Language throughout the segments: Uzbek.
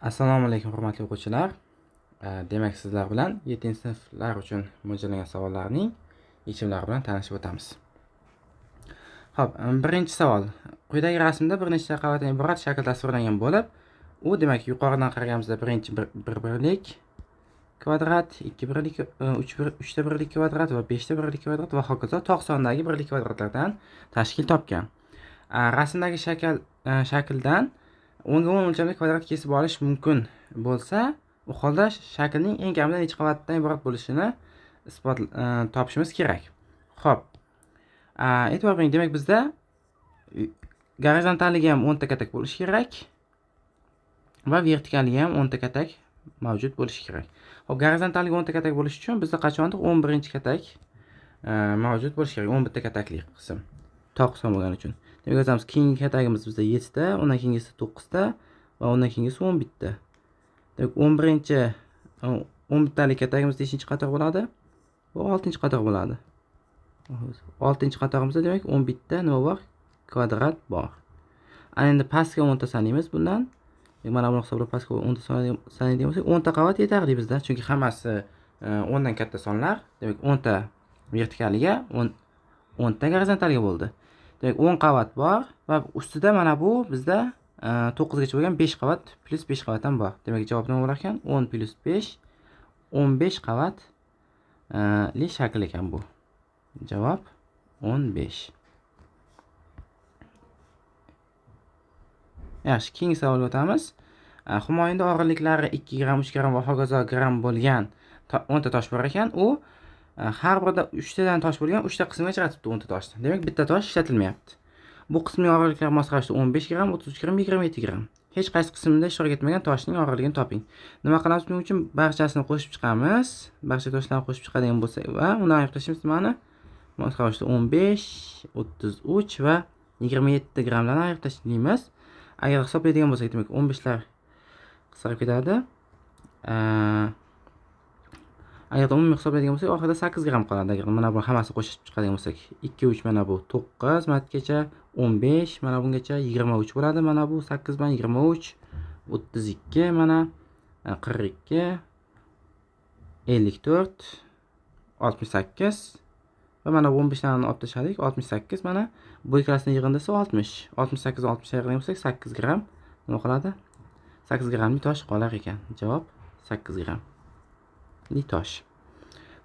Assalomu alaykum hurmatli o'quvchilar. Demak, sizlar bilan 7-sinflar uchun mo'ljallangan savollarning yechimlari bilan tanishib o'tamiz. Xo'p, birinchi savol. Quyidagi rasmda bir nechta qavatdan iborat shakl tasvirlangan bo'lib, u demak yuqoridan qaraganimizda birinchi 1 birlik kvadrat, 2 birlik, 3 ta birlik kvadrat va 5 ta birlik kvadrat va hokazo tog' sondagi birlik kvadratlardan tashkil topgan. Rasmdagi shakldan 10 ga 10 o'lchamli kvadrat kesib olish mumkin bo'lsa, u holda shaklning eng kamida necha qavatdan iborat bo'lishini topishimiz kerak. Xo'p. E'tibor bering, demak bizda gorizontalligi ham 10 ta katak bo'lishi kerak va vertikalligi ham 10 ta katak mavjud bo'lishi kerak. Xo'p, gorizontalligi 10 ta katak bo'lishi uchun bizda qachondir 11-katak mavjud bo'lishi kerak. 11 ta katakli qism. Tog' qism bo'lgani uchun. Demak, yozamiz, keyingi katagimiz bizda 7 ta, undan keyingisi 9 ta va undan keyingisi 11 ta. Demak, 11 talik katagimiz nechinchi qator bo'ladi? Bu 6-qator bo'ladi. 6-qatog'imizda demak 11 ta nima bor? Kvadrat bor. Ana endi pastga 10 ta sanaymiz bundan. Mana buni hisoblab pastga 10 ta sanaydigan bo'lsak, 10 ta qavat yetarli bizda, chunki hammasi 10 dan katta sonlar. Demak, 10 ta vertikaliga, 10 ta gorizontaliga bo'ldi. Demak, 10 qavat bor va ustida mana bu bizda 9 gacha bo'lgan 5 qavat plus 5 qavat ham bor. Demak, javob nima bo'lar ekan? 10 plus 5 15 qavatli shakl ekan bu. Javob 15. Yaxshi, keyingi savolga o'tamiz. Humoyinda og'irliklari 2 gram, 3 gram va hokazo gram bo'lgan 10 ta tosh bor ekan. U har birida 3 tadan tosh bo'lgan 3 ta qismga ajratibdi 10 ta toshni. Demak, bitta tosh ishlatilmayapti. Bu qismning og'irliklari mos ravishda 15 gram, 33 gram, 27 gram. Hech qaysi qismida ishtirok etmagan toshning og'irligini toping. Nima qilamiz buning uchun? Barchasini qo'shib chiqamiz. Barcha toshlarni qo'shib chiqadigan bo'lsak va uni ayirishimiz nimani? Mos ravishda 15, 33 va 27 gramlarni ayirib tashlaymiz. Agar hisoblaydigan bo'lsak, demak 15 lar qisqarib ketadi. Agar umumiy hisoblaydigan bo'lsak, oxirida 8 gram qoladi. Agar mana buni hammasini qo'shib chiqadigan bo'lsak, 2 3 mana bu 9 matgacha, 15 mana bungacha 23 bo'ladi. Mana bu 8 bilan 23, 32 mana 42, 54, 68 va mana bu 15 larni olib tashladik, 68 mana bu ikkalasini yig'indisi 60. 68 60 ayirgan bo'lsak 8 gram nima qoladi? 8 gramli tosh qolar ekan. Javob 8 gramli tosh.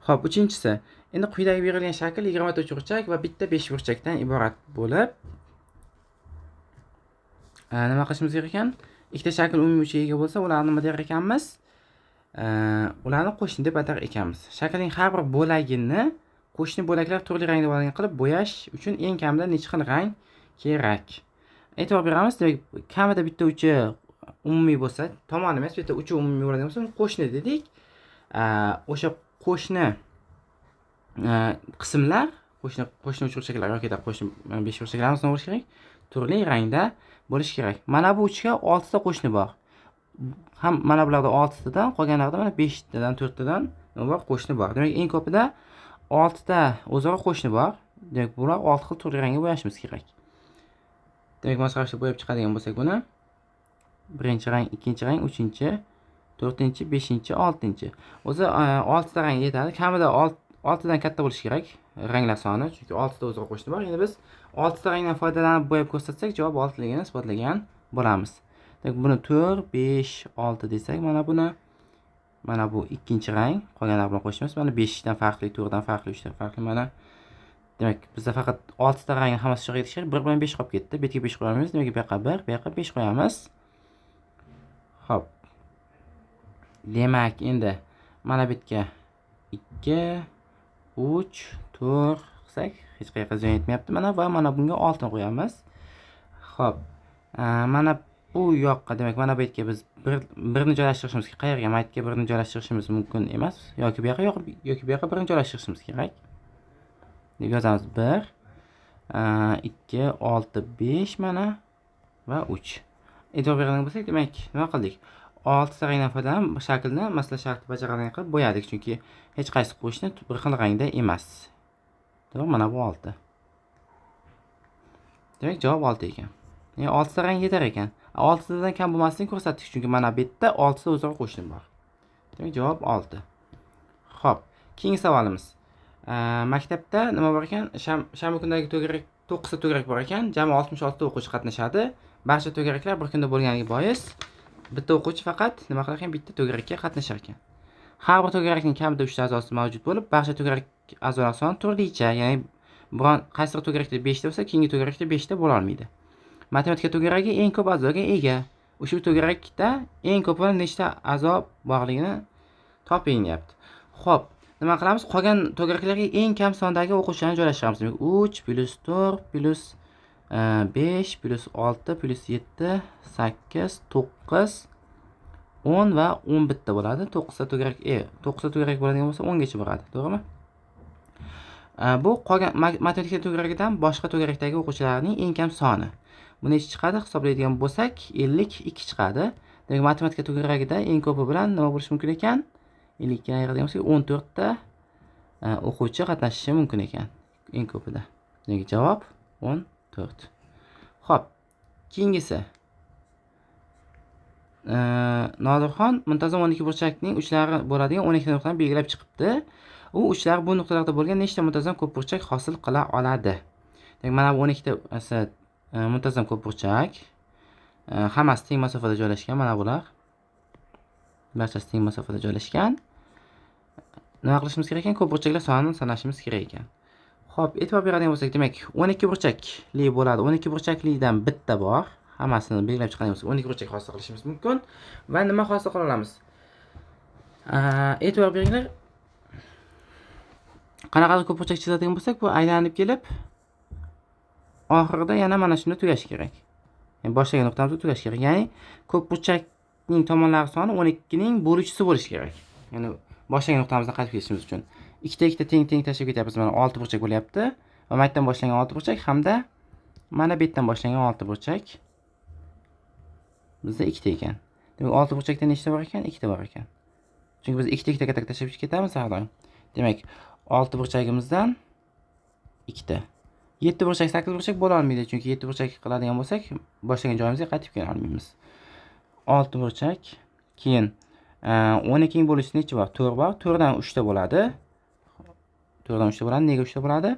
Xo'p, uchinchisi. Endi quyidagi berilgan shakl 20 ta uchburchak va bitta 5 burchakdan iborat bo'lib, nima qilishimiz kerak ekan? Ikkita shakl umumiy uchiga ega bo'lsa, ularni nima der ekanmiz? Ularni qo'shni deb atar ekanmiz. Shaklning har bir bo'lagini qo'shni bo'laklar turli rangda bo'lgan qilib bo'yash uchun eng kamida necha xil rang kerak? E'tibor beramiz. Demak, kamida bitta uchi umumiy bo'lsa, tomoni emas, bitta uchi umumiy bo'ladigan bo'lsa, qo'shni dedik. O'sha qo'shni qismlar, qo'shni uchburchaklar yoki qo'shni 5 burchaklarimiz nima bo'lishi kerak? Turli rangda bo'lishi kerak. Mana bu uchga 6 ta qo'shni bor. Ham mana bularda 6 tadan, qolganlarida mana 5 tadan, 4 tadan nima bor? Qo'shni bor. Demak, eng ko'pida 6 ta o'zaro qo'shni bor. Demak, bular 6 xil turli rangga bo'yashimiz kerak. Demak, mos ravishda bo'yab chiqadigan bo'lsak buni, birinchi rang, ikkinchi rang, uchinchi, 4-chi, 5-chi, 6-chi. O'zi 6 ta rang yetadi. Kamida 6 dan katta bo'lishi kerak ranglar soni, chunki 6 ta o'zaro qo'shni bor. Endi biz 6 ta rangdan foydalanib bo'yab ko'rsatsak, javob 6 ligini isbotlagan bo'lamiz. Demak, buni 4, 5, 6 desak, mana bu ikkinchi rang, qolganlar bilan qo'shamiz. Mana 5 dan farqli, 4 dan farqli, 3 dan farqli mana. Demak, bizda faqat 6 ta rangni hammasi ishtirok etishi kerak. 1 bilan 5 qolib ketdi. Bu yerga 5 qo'yamiz. Demak, bu yoqqa 1, bu yoqqa 5 qo'yamiz. Xo'p. Demak, endi mana bu yerga 2, 3, 4 qilsak, hech qayerga ziyon yetmayapti. Mana bunga 6 ni qo'yamiz. Xo'p. Mana bu yoqqa, demak, mana bu yerga biz birni joylashtirishimiz kerak. Qayerga? Maytga birni joylashtirishimiz mumkin emas. Yoki bu yoqqa, yoki bu yoqqa birni joylashtirishimiz kerak. Deb yozamiz. 1, 2, 6, 5 mana va 3. E'tibor beradigan bo'lsak, demak, nima qildik? 6 ta rangdan foydalanib shaklni masala sharti bajaradigan qilib bo'yadik, chunki hech qaysi qo'shni bir xil rangda emas. To'g'ri, mana bu 6. Demak, javob 6 ekan. 6 ta rang yetar ekan. 6 dan kam bo'lmasligini ko'rsatdik, chunki mana bu yerda 6 ta o'zaro qo'shni bor. Demak, javob 6. Xo'p, keyingi savolimiz. Maktabda nima bor ekan? Shanba kunidagi to'garak 9 ta to'garak bor ekan. Jami 66 ta o'quvchi qatnashadi. Barcha to'garaklar bir kunda bo'lganligi bois bitta o'quvchi faqat nima qilar ekan? Bitta to'garakka qatnashar ekan. Har bir to'garakning kamida 3 ta a'zosi mavjud bo'lib, barcha to'garak a'zolari soni turlicha, ya'ni biron qaysi to'garakda 5 ta bo'lsa, keyingi to'garakda 5 ta bo'la olmaydi. Matematika to'garagi eng ko'p a'zoga ega. Ushbu to'garakda eng ko'pi nechta a'zo borligini toping deyapti. Xo'p, nima qilamiz? Qolgan to'garaklarga eng kam sondagi o'quvchilarni joylashtiramiz. Demak, 3 + 4 + 5 + 6 + 7 8 9 10 va 11 ta bo'ladi. 9 ta to'garak, 9 ta to'garak bo'ladigan bo'lsa 10 gacha boradi, to'g'rimi? Bu qolgan matematika to'garagidan boshqa to'garakdagi o'quvchilarning eng kam soni. Bu necha chiqadi? Hisoblaydigan bo'lsak, 52 chiqadi. Demak, matematika to'garagida eng ko'pi bilan nima bo'lishi mumkin ekan? 52 ga ayiradigan bo'lsak, 14 ta o'quvchi qatnashishi mumkin ekan eng ko'pida. Demak, javob 14. Xo'p, keyingisi. Nodirxon muntazam 12 burchakning uchlari bo'ladigan 12 ta nuqtani belgilab chiqibdi. U uchlar bu nuqtalarda bo'lgan nechta muntazam ko'p burchak hosil qila oladi? Demak, mana bu 12 ta muntazam ko'p burchak. Hammasi teng masofada joylashgan, mana bular. Barchasi teng masofada joylashgan. Nima qilishimiz kerak ekan? Ko'p burchaklar sonini sanashimiz kerak ekan. Xo'p, e'tibor beradigan bo'lsak, demak, 12 burchakli bo'ladi. 12 burchaklidan bitta bor. Hammasini belgilab chiqadigan bo'lsak, 12 burchak hosil qilishimiz mumkin. Va nima hosil qila olamiz? E'tibor beringlar. Qanaqadir ko'p burchak chizadigan bo'lsak, bu aylanib kelib oxirida yana mana shunda tugashi kerak. Ya'ni boshlagan nuqtamizda tugashi kerak. Ya'ni ko'p burchakning tomonlari soni 12 ning bo'luvchisi bo'lishi kerak. Ya'ni boshlagan nuqtamizdan qaytib kelishimiz uchun. Ikkita teng tashlab ketyapmiz. Mana 6 burchak bo'lyapti. Va bu yerdan boshlangan 6 burchak hamda mana bu yerdan boshlangan 6 burchak bizda 2 ta ekan. Demak, 6 burchakda nechta bor ekan? 2 ta bor ekan. Chunki biz 2 ta katta tashlab ketamiz har doim. Demak, 6 burchagimizdan 2 ta. 7 burchak 8 burchak bo'la olmaydi, chunki 7 burchak qiladigan bo'lsak, boshlagan joyimizga qaytib kela olmaymiz. 6 burchak, keyin 12 ning bo'luvchisi necha bor? 4 bor. 4 dan 3 ta bo'ladi. 4 dan 3 ta bo'ladi. Nega 3 ta bo'ladi?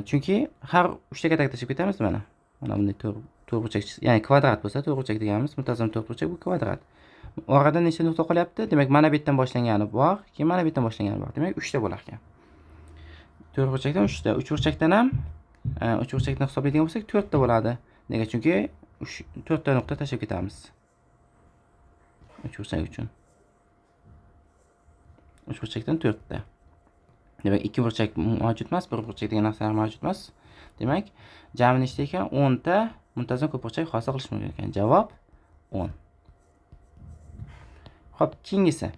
Chunki har 3 ta katta tashlab ketamiz mana. Mana bunday 4 burchak, ya'ni kvadrat bo'lsa, 4 burchak deganimiz muntazam 4 burchak, bu kvadrat. Orada nechta nuqta qolyapti? Demak, mana bu yerdan boshlangani bor, keyin mana bu yerdan boshlangani bor. Demak, 3 ta bo'lar ekan. 4 burchakdan 3 ta. 3 burchakdan ham 3 burchakdan hisoblaydigan bo'lsak 4 ta bo'ladi. Nega? Chunki 4 ta nuqta tashlab ketamiz. 3 burchak uchun. 3 burchakdan 4 ta. Demak, 2 burchak mavjud emas, 1 burchak degan narsalar mavjud emas. Demak, jami nechta ekan? 10 ta muntazam ko'p burchak hosil qilish mumkin ekan. Javob 10. Xo'p, keyingisi.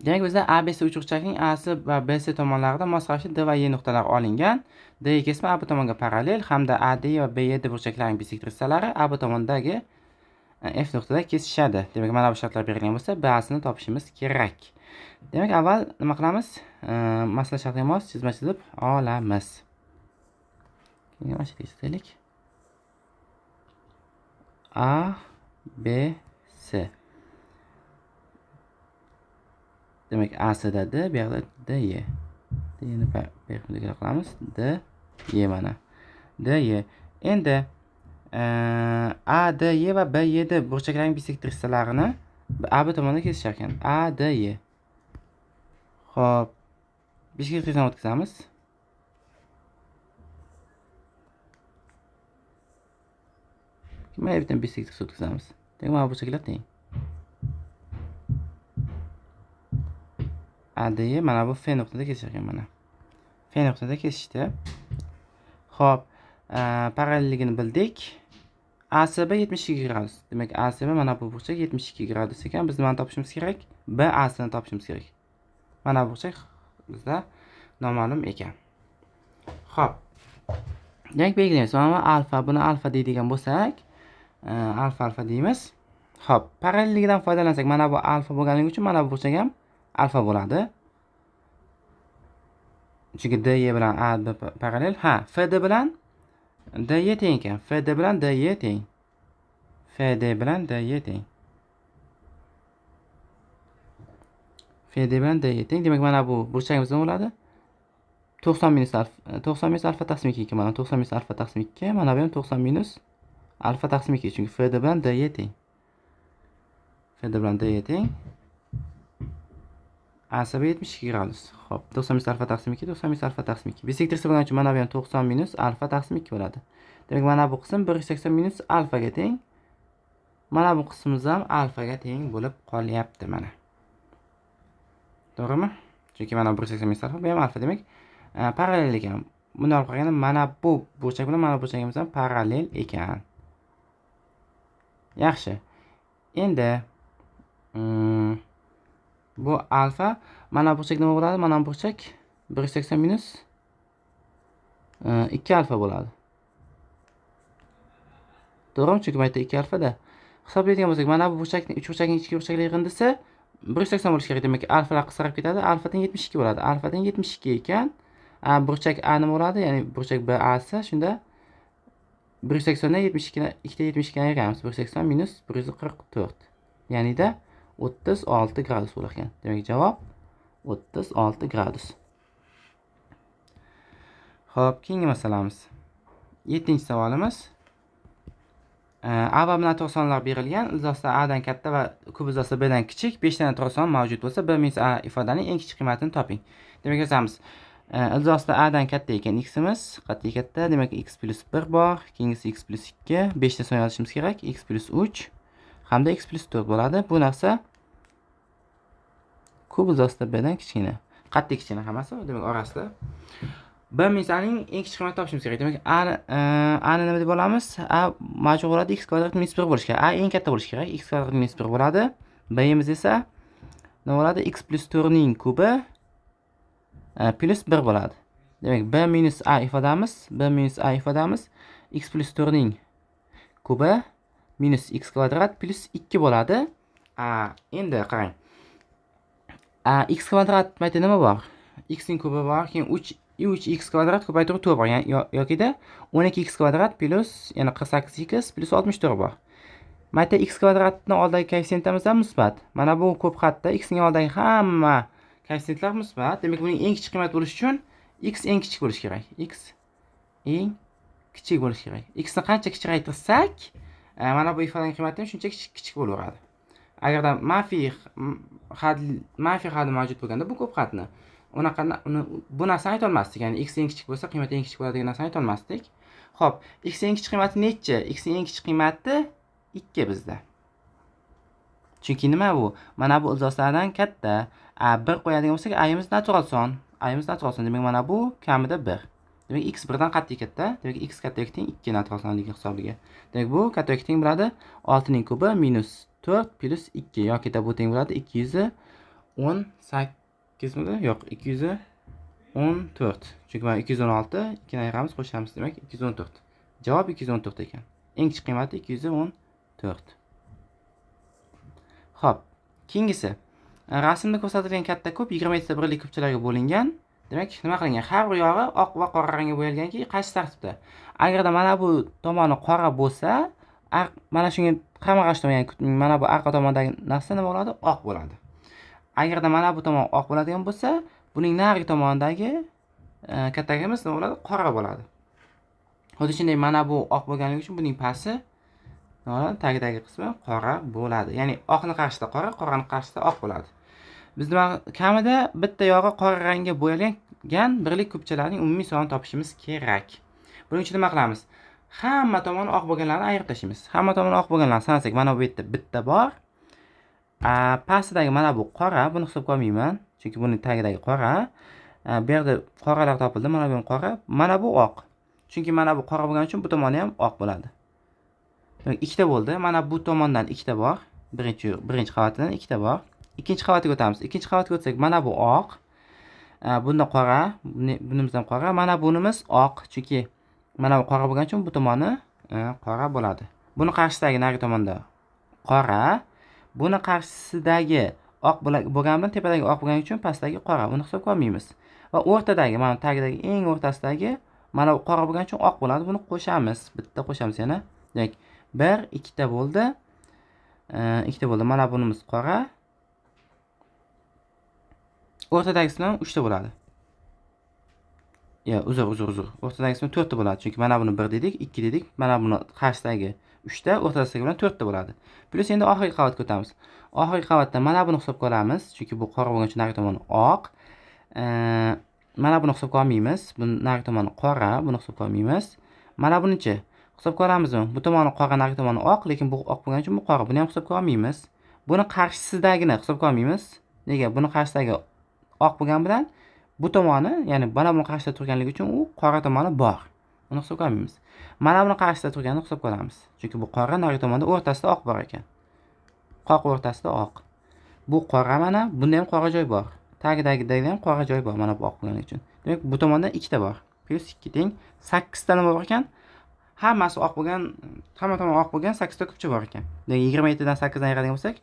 Demak, bizda ABC uchburchakning AC va BC tomonlarida mos ravishda D va E nuqtalari olingan. D kesma AB tomonga parallel hamda AD va BED burchaklarining bisektrisalari AB tomondagi F nuqtada kesishadi. Demak, mana bu shartlar berilgan bo'lsa, BA'sini topishimiz kerak. Demak, avval nima qilamiz? Masala shartiga mos chizma chizib olamiz. Mana shu chizaylik. A, B, C. Demak, A'sida D, bu yoqda D, E. D'ni perpendicular qilamiz. D, E mana. D, E. Endi A, D, E va B, E, D burchaklarining bisektrisalarini AB tomonda kesishar ekan. A, D, E. Xo'p, bisektrisani o'tkazamiz. Mana bu yerdan bisektris o'tkazamiz. Demak, mana burchaklar teng. AD mana bu F nuqtada kesishar ekan mana. F nuqtada kesishdi. Xo'p, parallelligini bildik. ASB 72 gradus. Demak, ASB mana bu burchak 72 gradus ekan. Biz nimani topishimiz kerak? BA'sini topishimiz kerak. Mana bu burchak bizda noma'lum ekan. Xo'p. Demak, belgilaymiz. Mana alfa, buni alfa deydigan bo'lsak, alfa deymiz. Xo'p, parallelligidan foydalansak, mana bu alfa bo'lganligi uchun mana bu burchak ham alfa bo'ladi. Chunki DE bilan AB parallel. FD bilan DE teng ekan. FD bilan DE teng. FD bilan DY teng. FD bilan DY teng. Demak, mana bu burchagimiz nima bo'ladi? 90 minus alfa, 90 minus alfa taqsim 2 mana 90 minus alfa taqsim 2, mana bu ham 90 minus alfa taqsim 2, chunki FD bilan DY teng. FD bilan DY teng. Asaba 72 gradus. Xo'p, 90 minus alfa taqsim 2, 90 minus alfa taqsim 2. Bisektor bo'lgani uchun mana bu ham 90 minus alfa taqsim 2 bo'ladi. Demak, mana bu qism 180 minus alfaga teng. Mana bu qismimiz ham alfaga teng bo'lib qolyapti mana. To'g'rimi? Chunki mana 180 minus alfa, bu ham alfa, demak, parallel ekan. Buni olib qaraganda mana bu burchak bilan mana bu burchagimiz ham parallel ekan. Yaxshi. Endi bu alfa, mana bu burchak nima bo'ladi? Mana bu burchak 180 minus 2 alfa bo'ladi. To'g'rimi? Chunki bu yerda 2 alfada. Hisoblaydigan bo'lsak, mana bu burchakning 3 burchakning ichki burchaklar yig'indisi 180 bo'lishi kerak. Demak, alfalar qisqarib ketadi. Alfa teng 72 bo'ladi. Alfa teng 72 ekan. Burchak A nima bo'ladi? Ya'ni burchak BA si shunda 180 dan 72 dan 2 dan 72 dan ayiramiz. 180 minus 144. Ya'ni-da 36 gradus bo'lar ekan. Demak, javob 36 gradus. Xo'p, keyingi masalamiz. 7-savolimiz. A va B natural sonlar berilgan. Ilzosida A dan katta va kub ilzosida B dan kichik 5 ta natural son mavjud bo'lsa, B minus A ifodaning eng kichik qiymatini toping. Demak, yozamiz. Ilzosida A dan katta ekan ximiz, qat'iy katta. Demak, x plus 1 bor, keyingisi x plus 2, 5 ta son yozishimiz kerak. X plus 3 hamda x plus 4 bo'ladi. Bu narsa kub ilzosida B dan kichkina. Qat'iy kichkina hammasi, demak, orasida B minus A ning eng kichik qiymatini topishimiz kerak. Demak, A ni nima deb olamiz? A majbur bo'ladi x kvadrat minus 1 bo'lishi kerak. A eng katta bo'lishi kerak. X kvadrat minus 1 bo'ladi. B'imiz esa nima bo'ladi? X plus 4 ning kubi plus 1 bo'ladi. Demak, B minus A ifodamiz x plus 4 ning kubi minus x kvadrat plus 2 bo'ladi. Endi qarang. X kvadrat mayda nima bor? X ning kubi bor, keyin 3x kvadrat ko'paytirib 4 bor. Ya'ni yokida 12x kvadrat plus yana 48x plus 64 bor. Mayda x kvadratning oldidagi koeffitsiyentimiz ham musbat. Mana bu ko'p xatda x ning oldidagi hamma koeffitsiyentlar musbat. Demak, buning eng kichik qiymat bo'lishi uchun x eng kichik bo'lishi kerak. X eng kichik bo'lishi kerak. X ni qancha kichikaytirsak, mana bu ifodaning qiymati ham shuncha kichik bo'laveradi. Agarda manfiy xadi mavjud bo'lganda bu ko'p xatni bu narsani ayta olmasdik. Ya'ni x eng kichik bo'lsa, qiymati eng kichik bo'ladi degan narsani ayta olmasdik. Xo'p, x eng kichik qiymati necha? X eng kichik qiymati 2 bizda. Chunki nima bu? Mana bu ilzoslardan katta. 1 qo'yadigan bo'lsak, a'imiz natural son. Demak, mana bu kamida 1. Demak, x 1 dan qat'iy katta. Demak, x kattaga teng 2 natural sonligi hisobiga. Demak, bu kattaga teng bo'ladi 6 ning kubi minus 4 plus 2 yoki bu teng bo'ladi 218 bo'ladi. Yo'q, 214. Chunki mana 216, 2 ni ayiramiz, qo'shamiz, demak 214. Javob 214 ekan. Eng kichik qiymati 214. Xo'p, keyingisi. Rasmda ko'rsatilgan katta kub 20 ta birlik kubchalarga bo'lingan. Demak, nima qilingan? Har bir yog'i oq va qora rangga bo'yalganki, qaysi tartibda? Agarda mana bu tomoni qora bo'lsa, mana shunga qarama-qarshi tomon, ya'ni mana bu orqa tomondagi narsa nima bo'ladi? Oq bo'ladi. Agarda mana bu tomon oq bo'ladigan bo'lsa, buning narigi tomonidagi kattagimiz nima bo'ladi? Qora bo'ladi. Xuddi shunday mana bu oq bo'lganligi uchun buning pasti nima bo'ladi? Tagidagi qismi qora bo'ladi. Ya'ni oqni qarshisida qora, qorani qarshisida oq bo'ladi. Biz kamida bitta yog'i qora rangga bo'yalgan birlik kubchalarning umumiy sonini topishimiz kerak. Buning uchun nima qilamiz? Hamma tomoni oq bo'lganlarni ayirib tashlaymiz. Hamma tomoni oq bo'lganlarni sanasak, mana bu yerda bitta bor. Pastidagi mana bu qora, buni hisobga olmayman, chunki buning tagidagi qora. Bu yerda qoralar topildi, mana bu ham qora, mana bu oq. Chunki mana bu qora bo'lgani uchun bu tomoni ham oq bo'ladi. Demak, ikkita bo'ldi. Mana bu tomondan ikkita bor. Birinchi qavatidan ikkita bor. Ikkinchi qavatiga o'tamiz. Ikkinchi qavatiga o'tsak, mana bu oq. Bunda qora, bunimiz ham qora, mana bunimiz oq. Chunki mana bu qora bo'lgani uchun bu tomoni qora bo'ladi. Buni qarshisidagi narigi tomonda qora, buni qarshisidagi oq bo'lgani bilan tepadagi oq bo'lgani uchun pastdagi qora. Buni hisobga olmaymiz. Va o'rtadagi, mana tagidagi eng o'rtasidagi mana bu qora bo'lgani uchun oq bo'ladi. Buni qo'shamiz. Bitta qo'shamiz yana. Demak, 1 2 ta bo'ldi. 2 ta bo'ldi. Mana bunimiz qora. O'rtadagisi ham 3 ta bo'ladi. Uzr. O'rtadagisi 4 ta bo'ladi. Chunki mana buni 1 dedik, 2 dedik. Mana buni qarshidagi 3 ta, o'rtasidagi bilan 4 ta bo'ladi. Plus endi oxirgi qavatga o'tamiz. Oxirgi qavatda mana buni hisobga olamiz, chunki bu qora bo'lgan uchun nari tomoni oq. Mana buni hisobga olmaymiz. Bu nari tomoni qora, buni hisobga olmaymiz. Mana bunichi hisobga olamizmi? Bu tomoni qora, nari tomoni oq, lekin bu oq bo'lgani uchun bu qora. Buni ham hisobga olmaymiz. Buni qarshisidagini hisobga olmaymiz. Nega? Buni qarshisidagi oq bo'lgani bilan bu tomoni, ya'ni mana buni qarshida turganligi uchun u qora tomoni bor. Uni hisobga olmaymiz. Mana buni qarshida turganini hisobga olamiz. Chunki bu qora, nari tomonda o'rtasida oq bor ekan. Qoq o'rtasida oq. Bu qora mana, bunda ham qora joy bor. Tagidagida ham qora joy bor mana bu oq bo'lgani uchun. Demak, bu tomonda 2 ta bor. Plus 2 teng 8 ta nima bor ekan? Hammasi oq bo'lgan, hamma tomon oq bo'lgan 8 ta kupcha bor ekan. Demak, 27 dan 8 dan ayiradigan bo'lsak,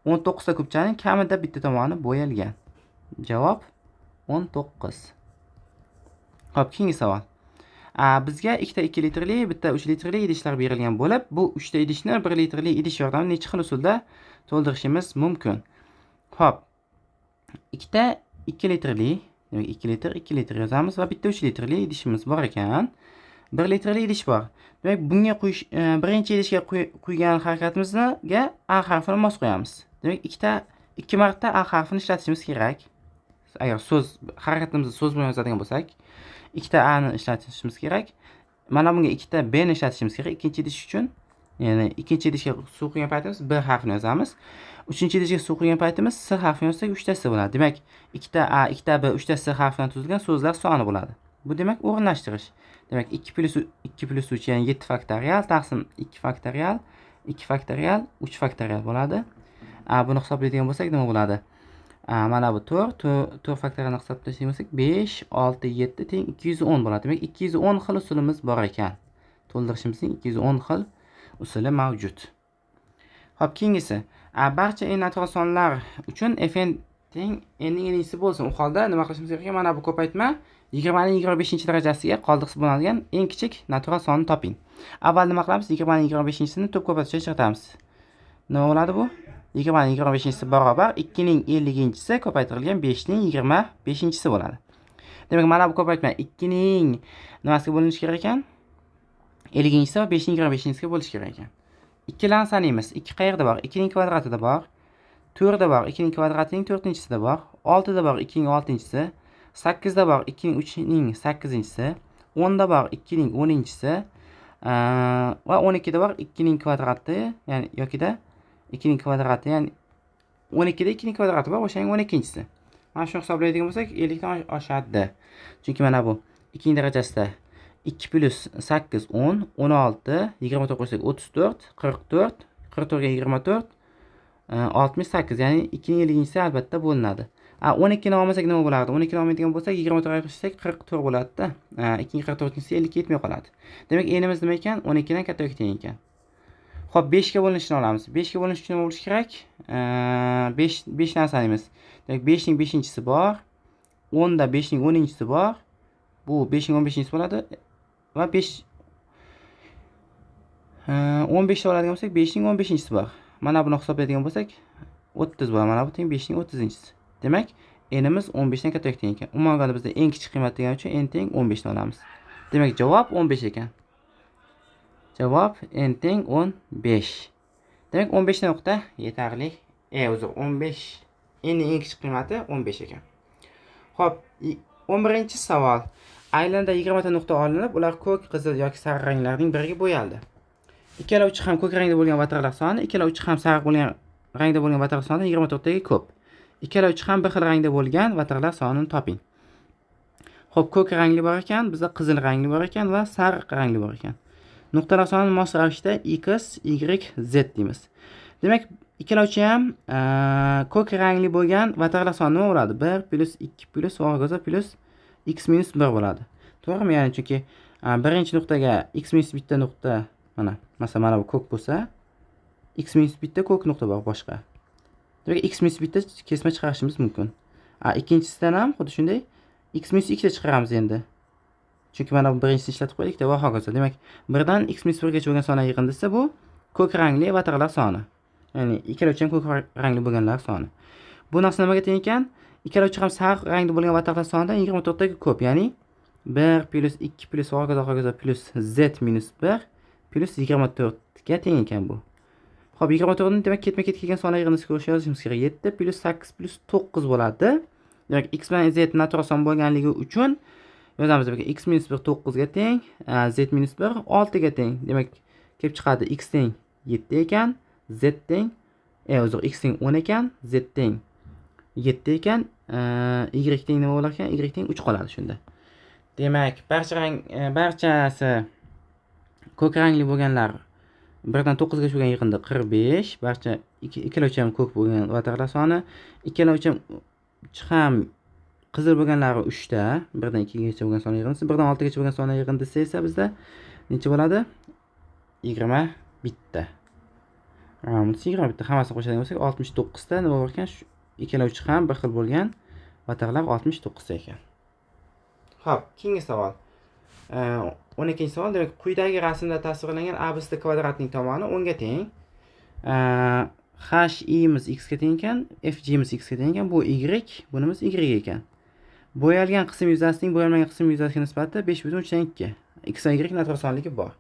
19 ta kupchaning kamida bitta tomoni bo'yalgan. Javob 19. Xo'p, keyingi savol. Bizga ikkita 2 litrli, bitta 3 litrli idishlar berilgan bo'lib, bu 3 ta idishni 1 litrli idish yordamida necha xil usulda to'ldirishimiz mumkin? Xo'p. Ikkita 2 litrli, demak 2 litr yozamiz va bitta 3 litrli idishimiz bor ekan. 1 litrli idish bor. Demak, bunga qo'yish, birinchi idishga qo'ygan harakatimizga A harfini mos qo'yamiz. Demak, 2 marta A harfini ishlatishimiz kerak. Agar harakatimizni so'z bilan yozadigan bo'lsak, 2 ta A ni ishlatishimiz kerak. Mana bunga 2 ta B ni ishlatishimiz kerak ikkinchi idish uchun. Ya'ni ikkinchi idishga suv quygan paytimiz B harfini yozamiz. Uchinchi idishga suv quygan paytimiz S harfini yozsak 3 ta S bo'ladi. Demak, 2 ta A, 2 ta B, 3 ta S harfidan tuzilgan so'zlar soni bo'ladi. Bu demak o'rinlashtirish. Demak, 2 plus 3 ya'ni 7 faktorial taqsim 2 faktorial, 2 faktorial, 3 faktorial bo'ladi. Buni hisoblaydigan bo'lsak nima bo'ladi? Mana bu 4 faktorialni hisoblashgan bo'lsak 5, 6, 7 teng 210 bo'ladi. Demak, 210 xil usulimiz bor ekan. To'ldirishimizning 210 xil usuli mavjud. Xo'p, keyingisi. Barcha n natural sonlar uchun fn teng n ning n'isi bo'lsin. U holda nima qilishimiz kerak? Mana bu ko'paytma 20 ning 25-darajasiga qoldiqsiz bo'ladigan eng kichik natural sonni toping. Avval nima qilamiz? 20 ning 25-sini to'p ko'paytirishga chiqaramiz. Nima bo'ladi bu? 20 ning 25-si barobar 2 ning 50-si ko'paytirilgan 5 ning 25-si bo'ladi. Demak, mana bu ko'paytma 2 ning nimasiga bo'linishi kerak ekan? 50-si va 5 ning 25-siga bo'lish kerak ekan. Ikkilarni sanaymiz. 2 qayerda bor? 2 ning kvadratida bor. 4 da bor. 2 ning kvadratining 4-chisida bor. 6 da bor. 2 ning 6-chisi. 8 da bor. 2 ning 3 ning 8-chisi. 10 da bor. 2 ning 10-chisi. Va 12 da bor. 2 ning kvadrati, ya'ni yokida 2 ning kvadrati, ya'ni 12 da 2 ning kvadrati bor, o'shaning 12-chisi. Mana shuni hisoblaydigan bo'lsak, 50 dan oshadi. Chunki mana bu 2 ning darajasida 2 plus 8 10, 16, 24 qo'shsak 34, 44, 44 ga 24, 68, ya'ni 2 ning 50-si albatta bo'linadi. 12 ni olmasak nima bo'lardi? 12 ni olmaydigan bo'lsak 24 ga qo'shsak 44 bo'ladi-da. 2 ning 44-si 50 ga yetmay qoladi. Demak, n'imiz nima ekan? 12 dan kattaroq teng ekan. Xo'p, 5 ga bo'linishini olamiz. 5 ga bo'linish uchun nima bo'lishi kerak? 5 dan sanaymiz. Demak, 5 ning 5-chisi bor. 10 da 5 ning 10-chisi bor. Bu 5 ning 15-chisi bo'ladi. Va 5 15 ta oladigan bo'lsak 5 ning 15-chisi bor. Mana buni hisoblaydigan bo'lsak 30 bo'ladi. Mana bu teng 5 ning 30-chisi. Demak, n'imiz 15 dan kattaroq teng ekan. Umuman olganda bizda eng kichik qiymat degani uchun n teng 15 ni olamiz. Demak, javob 15 ekan. Javob n teng 15. Demak, 15 ta nuqta yetarli. 15 n ning eng kichik qiymati 15 ekan. Xo'p, 11-savol. Aylanda 20 ta nuqta olinib, ular ko'k, qizil yoki sariq ranglarning biriga bo'yaldi. Ikkala uchi ham ko'k rangda bo'lgan vatarlar soni, ikkala uchi ham sariq bo'lgan rangda bo'lgan vatarlar soni 24 taga ko'p. Ikkala uchi ham bir xil rangda bo'lgan vatarlar sonini toping. Xo'p, ko'k rangli bor ekan, bizda qizil rangli bor ekan va sariq rangli bor ekan. Nuqtalar sonini mos ravishda x, y, z deymiz. Demak, ikkala uchi ham ko'k rangli bo'lgan vatarlar soni nima bo'ladi? 1 plus 2 plus va hokazo plus x minus 1 bo'ladi. To'g'rimi? Ya'ni chunki birinchi nuqtaga x minus bitta nuqta, masalan mana bu ko'k bo'lsa, x minus bitta ko'k nuqta bor boshqa. Demak, x minus bitta kesma chiqarishimiz mumkin. Ikkinchisidan ham xuddi shunday x minus 2 ta chiqaramiz endi. Chunki mana bu birinchisini ishlatib qo'ydik va hokazo. Demak, 1 dan x minus 1 gacha bo'lgan sonlar yig'indisi bu ko'k rangli avatarlar soni. Ya'ni ikkalovchi ham ko'k rangli bo'lganlar soni. Bu narsa nimaga teng ekan? Ikkalovchi ham sariq rangli bo'lgan avatarlar sonidan 24 taga ko'p. Ya'ni 1 plus 2 plus hokazo plus z minus 1 plus 24 ga teng ekan bu. Xo'p, 24 ni demak ketma-ket kelgan sonlar yig'indisi ko'rish yozishimiz kerak. 7 plus 8 plus 9 bo'ladi. Demak x bilan z natural son bo'lganligi uchun yozamiz. Demak x minus 1 9 ga teng, z minus 1 6 ga teng. Demak kelib chiqadi x teng 7 ekan, z teng x teng 10 ekan, z teng 7 ekan, y teng nima bo'lar ekan? Y teng 3 qoladi shunda. Demak, barchasi ko'k rangli bo'lganlar 1 dan 9 gacha bo'lgan yig'inda 45, barcha ikkalovchi ham ko'k bo'lgan avatarlar soni, ikkalovchi ham qizil bo'lganlari 3 ta, 1 dan 2 gacha bo'lgan sonlar yig'indisi, 1 dan 6 gacha bo'lgan sonlar yig'indisi esa bizda necha bo'ladi? 21 ta. Buni 21 ta hammasini qo'shadigan bo'lsak 69 ta nima bor ekan? Shu ikkalovchi ham bir xil bo'lgan avatarlar 69 ta ekan. Xo'p, keyingi savol. 12-savol. Demak, quyidagi rasmda tasvirlangan ABC kvadratning tomoni 10 ga teng. HI'miz x ga teng ekan, FG'miz x ga teng ekan, bu y, bunimiz y ekan. Bo'yalgan qism yuzasining bo'yalmagan qism yuzasiga nisbati 5/3 x va y natural sonligi bor.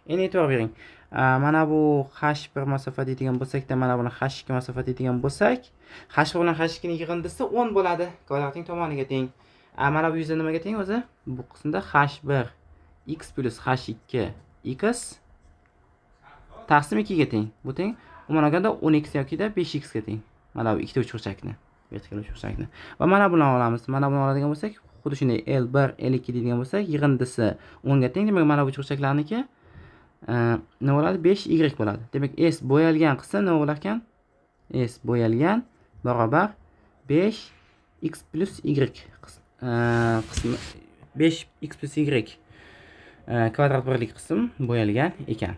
Endi e'tibor bering. Mana bu h1 masofa deydigan bo'lsak-da, mana buni h2 masofa deydigan bo'lsak, h1 bilan h2 ning yig'indisi 10 bo'ladi. Kvadratning tomoniga teng. Mana bu yuzda nimaga teng o'zi? Bu qismda h1 x plus h2 x taqsim 2 ga teng. Bu teng umuman olganda 10x yokida 5x ga teng. Mana bu ikkita uchburchakni, vertikal uchburchakni. Va mana buni olamiz. Mana buni oladigan bo'lsak, xuddi shunday L1, L2 deydigan bo'lsak, yig'indisi 10 ga teng. Demak, mana bu uchburchaklarniki nima bo'ladi? 5y bo'ladi. Demak, S bo'yalgan qism nima bo'lar ekan? S bo'yalgan barobar 5x plus y qismi 5x plus y kvadrat birlik qism bo'yalgan ekan.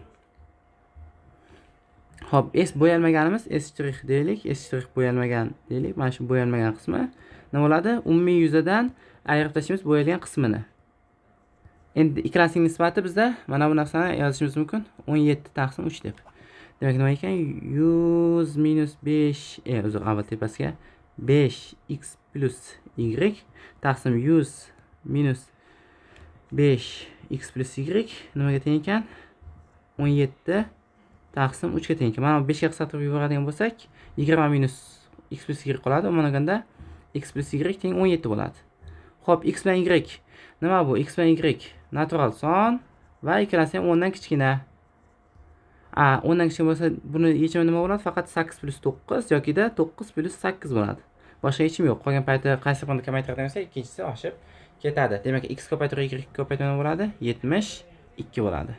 Xo'p, S bo'yalmaganimiz S' deylik, S' bo'yalmagan deylik. Mana shu bo'yalmagan qismi nima bo'ladi? Umumiy yuzadan ayirib tashlashimiz bo'yalgan qismini. Endi ikkalasining nisbati bizda mana bu narsani yozishimiz mumkin. 17 taqsim 3 deb. Demak, nima ekan? 100 minus 5 o'zi avval tepasiga 5x plus y taqsim 100 minus 5x plus y nimaga teng ekan? 17 taqsim 3 ga teng ekan. Mana bu 5 ga qisqartirib yuboradigan bo'lsak, 20 minus x plus y qoladi. Umuman olganda x plus y teng 17 bo'ladi. Xo'p, x bilan y nima bu? X bilan y natural son va ikkalasi ham 10 dan kichkina. 10 dan kichkina bo'lsa, buni yechimi nima bo'ladi? Faqat 8 plus 9 yokida 9 plus 8 bo'ladi. Boshqa yechim yo'q. Qolgan payti qaysi birini kamaytiradigan bo'lsa, ikkinchisi oshib ketadi. Demak, x ko'paytirib y ko'paytirib nima bo'ladi? 72 bo'ladi.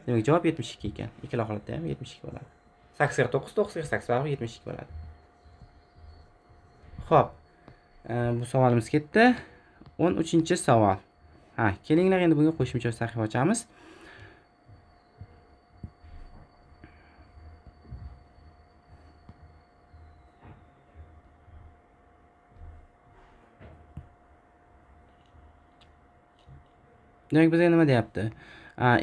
Demak, javob 72 ekan. Ikkala holatda ham 72 bo'ladi. 8 ga 9, 9 ga 8 baribir 72 bo'ladi. Xo'p. Bu savolimiz ketdi. 13-savol. Kelinglar endi bunga qo'shimcha sahifa ochamiz. Demak, bizga nima deyapti?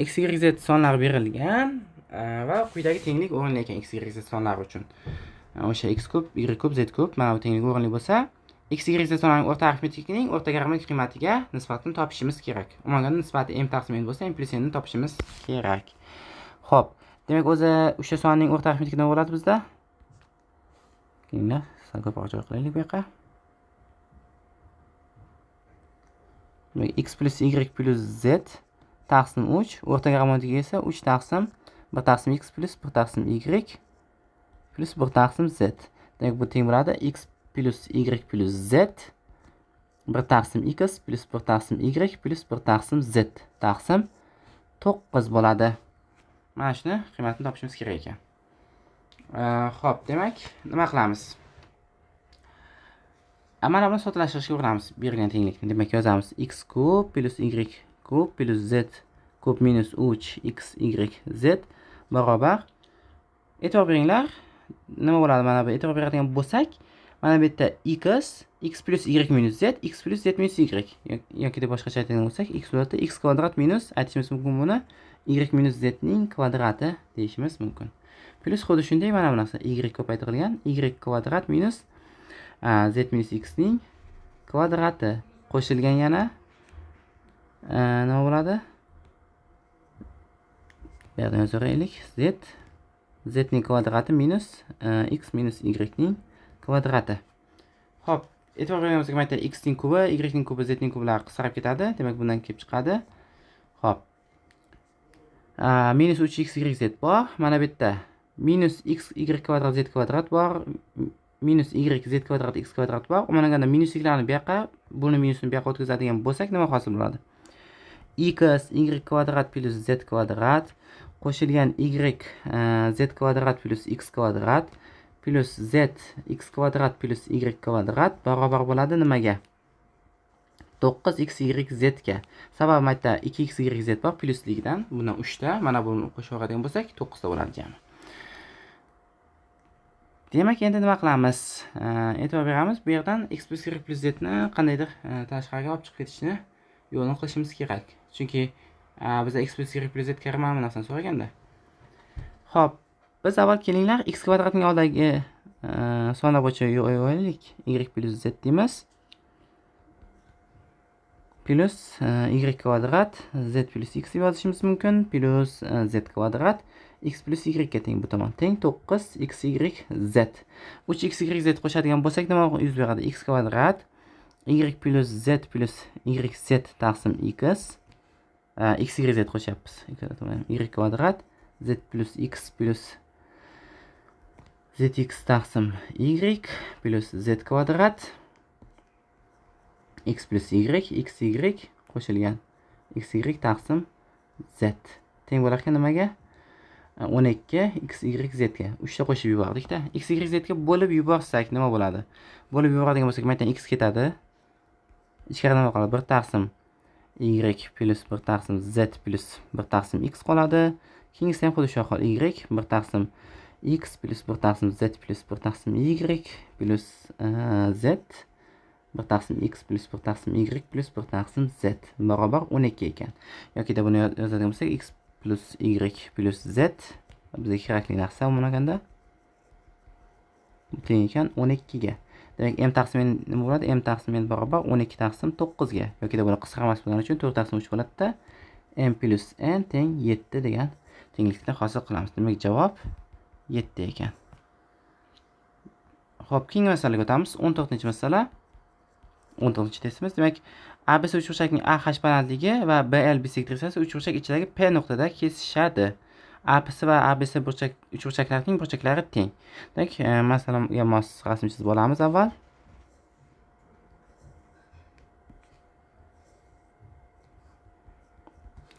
X, Y, Z sonlari berilgan va quyidagi tenglik o'rinlangan X, Y, Z sonlari uchun. O'sha x ko'p, y ko'p, z ko'p, mana bu tenglik o'rinli bo'lsa, x, y, z sonlarining o'rta arifmetikining o'rtaga arifmetik qiymatiga nisbatini topishimiz kerak. Umuman nisbati m taqsim n bo'lsa, m plus n ni topishimiz kerak. Xo'p, demak, o'zi o'sha sonning o'rta arifmetiki nima bo'ladi bizda? Kelinglar, sal ko'proq joy qilaylik bu yoqqa. X plus y plus z taqsim 3, o'rtaga arifmetiki esa 3 taqsim 1 taqsim x plus 1 taqsim y plus 1 taqsim z. Demak, bu teng bo'ladi x plus y plus z 1 taqsim x plus 1 taqsim y plus 1 taqsim z taqsim 9 bo'ladi. Mana shuni qiymatini topishimiz kerak ekan. Xo'p, demak, nima qilamiz? Mana buni soddalashtirishga urinamiz berilgan tenglikni. Demak, yozamiz x ko'p plus y ko'p plus z ko'p minus 3x y z barobar. E'tibor beringlar, nima bo'ladi? Mana bu e'tibor beradigan bo'lsak, mana bu yerda x plus y minus z, x plus z minus y yoki deb boshqacha aytadigan bo'lsak, x x kvadrat minus aytishimiz mumkin buni y minus z ning kvadrati deyishimiz mumkin. Plus xuddi shunday mana bu narsa y ko'paytirilgan y kvadrat minus z minus x ning kvadrati qo'shilgan yana nima bo'ladi? Bu yerdan yozaveraylik. Z ning kvadrati minus x minus y ning kvadrati. Xo'p, e'tibor berganimizga mayda x ning kubi, y ning kubi, z ning kublari qisqarib ketadi. Demak, bundan kelib chiqadi. Xo'p. Minus 3x y z bor. Mana bu yerda minus x y kvadrat z kvadrat bor. Minus y z kvadrat x kvadrat bor. Mana minusliklarni bu yoqqa, buni minusni bu yoqqa o'tkazadigan bo'lsak, nima hosil bo'ladi? X y kvadrat plus z kvadrat qo'shilgan y z kvadrat plus x kvadrat plus z x kvadrat plus y kvadrat barobar bo'ladi nimaga? 9x y z ga. Sababi mayda 2x y z bor plusligidan. Bundan 3 ta, mana buni qo'shib oladigan bo'lsak 9 ta bo'ladi jami. Demak, endi nima qilamiz? E'tibor beramiz. Bu yerdan x plus y plus z ni qandaydir tashqariga olib chiqib ketishni yo'lini qilishimiz kerak. Chunki bizda x plus y plus z karim mana bu narsani so'raganda. Xo'p, biz avval kelinglar x kvadratning oldidagi sonlar bo'yicha yo'laylik. Y plus z deymiz. Plus y kvadrat z plus x deb yozishimiz mumkin. Plus z kvadrat x plus y ga teng bu tomon. Teng 9xy z. 3x y z qo'shadigan bo'lsak nima yuz beradi? X kvadrat y plus z plus yz taqsim x. X y z qo'shyapmiz. Y kvadrat z plus x plus zx taqsim y plus z kvadrat x plus y xy qo'shilgan xy taqsim z teng bo'lar ekan nimaga? 12 xy z ga 3 ta qo'shib yubordik-da. Xy z ga bo'lib yuborsak nima bo'ladi? Bo'lib yuboradigan bo'lsak, mayda x ketadi. Ichkarida nima qoladi? 1 taqsim y plus 1 taqsim z plus 1 taqsim x qoladi. Keyingisi ham xuddi shu ahvol. Y 1 taqsim x plus 1 taqsim z plus 1 taqsim y plus z 1 taqsim x plus 1 taqsim y plus 1 taqsim z barobar 12 ekan. Yoki da buni yozadigan bo'lsak x plus y plus z bizga kerakli narsa bo'lganda teng ekan 12 ga. Demak, m taqsim n nima bo'ladi? M taqsim n barobar 12 taqsim 9 ga. Yoki da buni qisqarmas bo'lgani uchun 4 taqsim 3 bo'ladi-da. M plus n teng 7 degan tenglikni hosil qilamiz. Demak, javob 7 ekan. Xo'p, keyingi masalaga o'tamiz. 14-masala. 14-testimiz. Demak, ABC uchburchakning AH balandligi va BL bisektrissiyasi uchburchak ichidagi P nuqtada kesishadi. APC va ABC uchburchaklarining burchaklari teng. Demak, masalaga mos rasm chizib olamiz avval.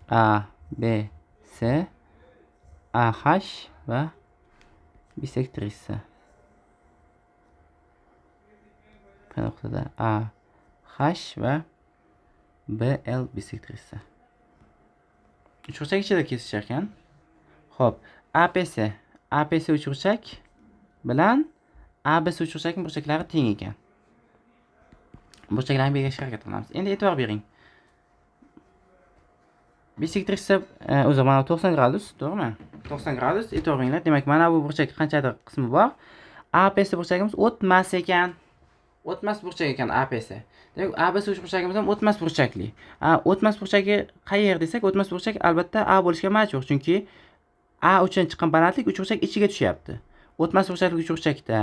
A, B, C, AH va bisektrissa. P nuqtada AH va BL bisektrissa. Uchburchak ichida kesishar ekan. Xo'p, APC uchburchak bilan ABC uchburchakning burchaklari teng ekan. Burchaklarni belgilashga harakat qilamiz. Endi e'tibor bering. Bisektrissa o'zi mana 90 gradus, to'g'rimi? 90 gradus. E'tibor beringlar. Demak, mana bu burchak qanchadir qismi bor. APC burchagimiz o'tmas ekan. O'tmas burchak ekan APC. Demak, ABC uchburchagimiz ham o'tmas burchakli. O'tmas burchagi qayer desak, o'tmas burchak albatta A bo'lishga majbur, chunki A uchun chiqqan balandlik uchburchak ichiga tushyapti. O'tmas burchakli uchburchakda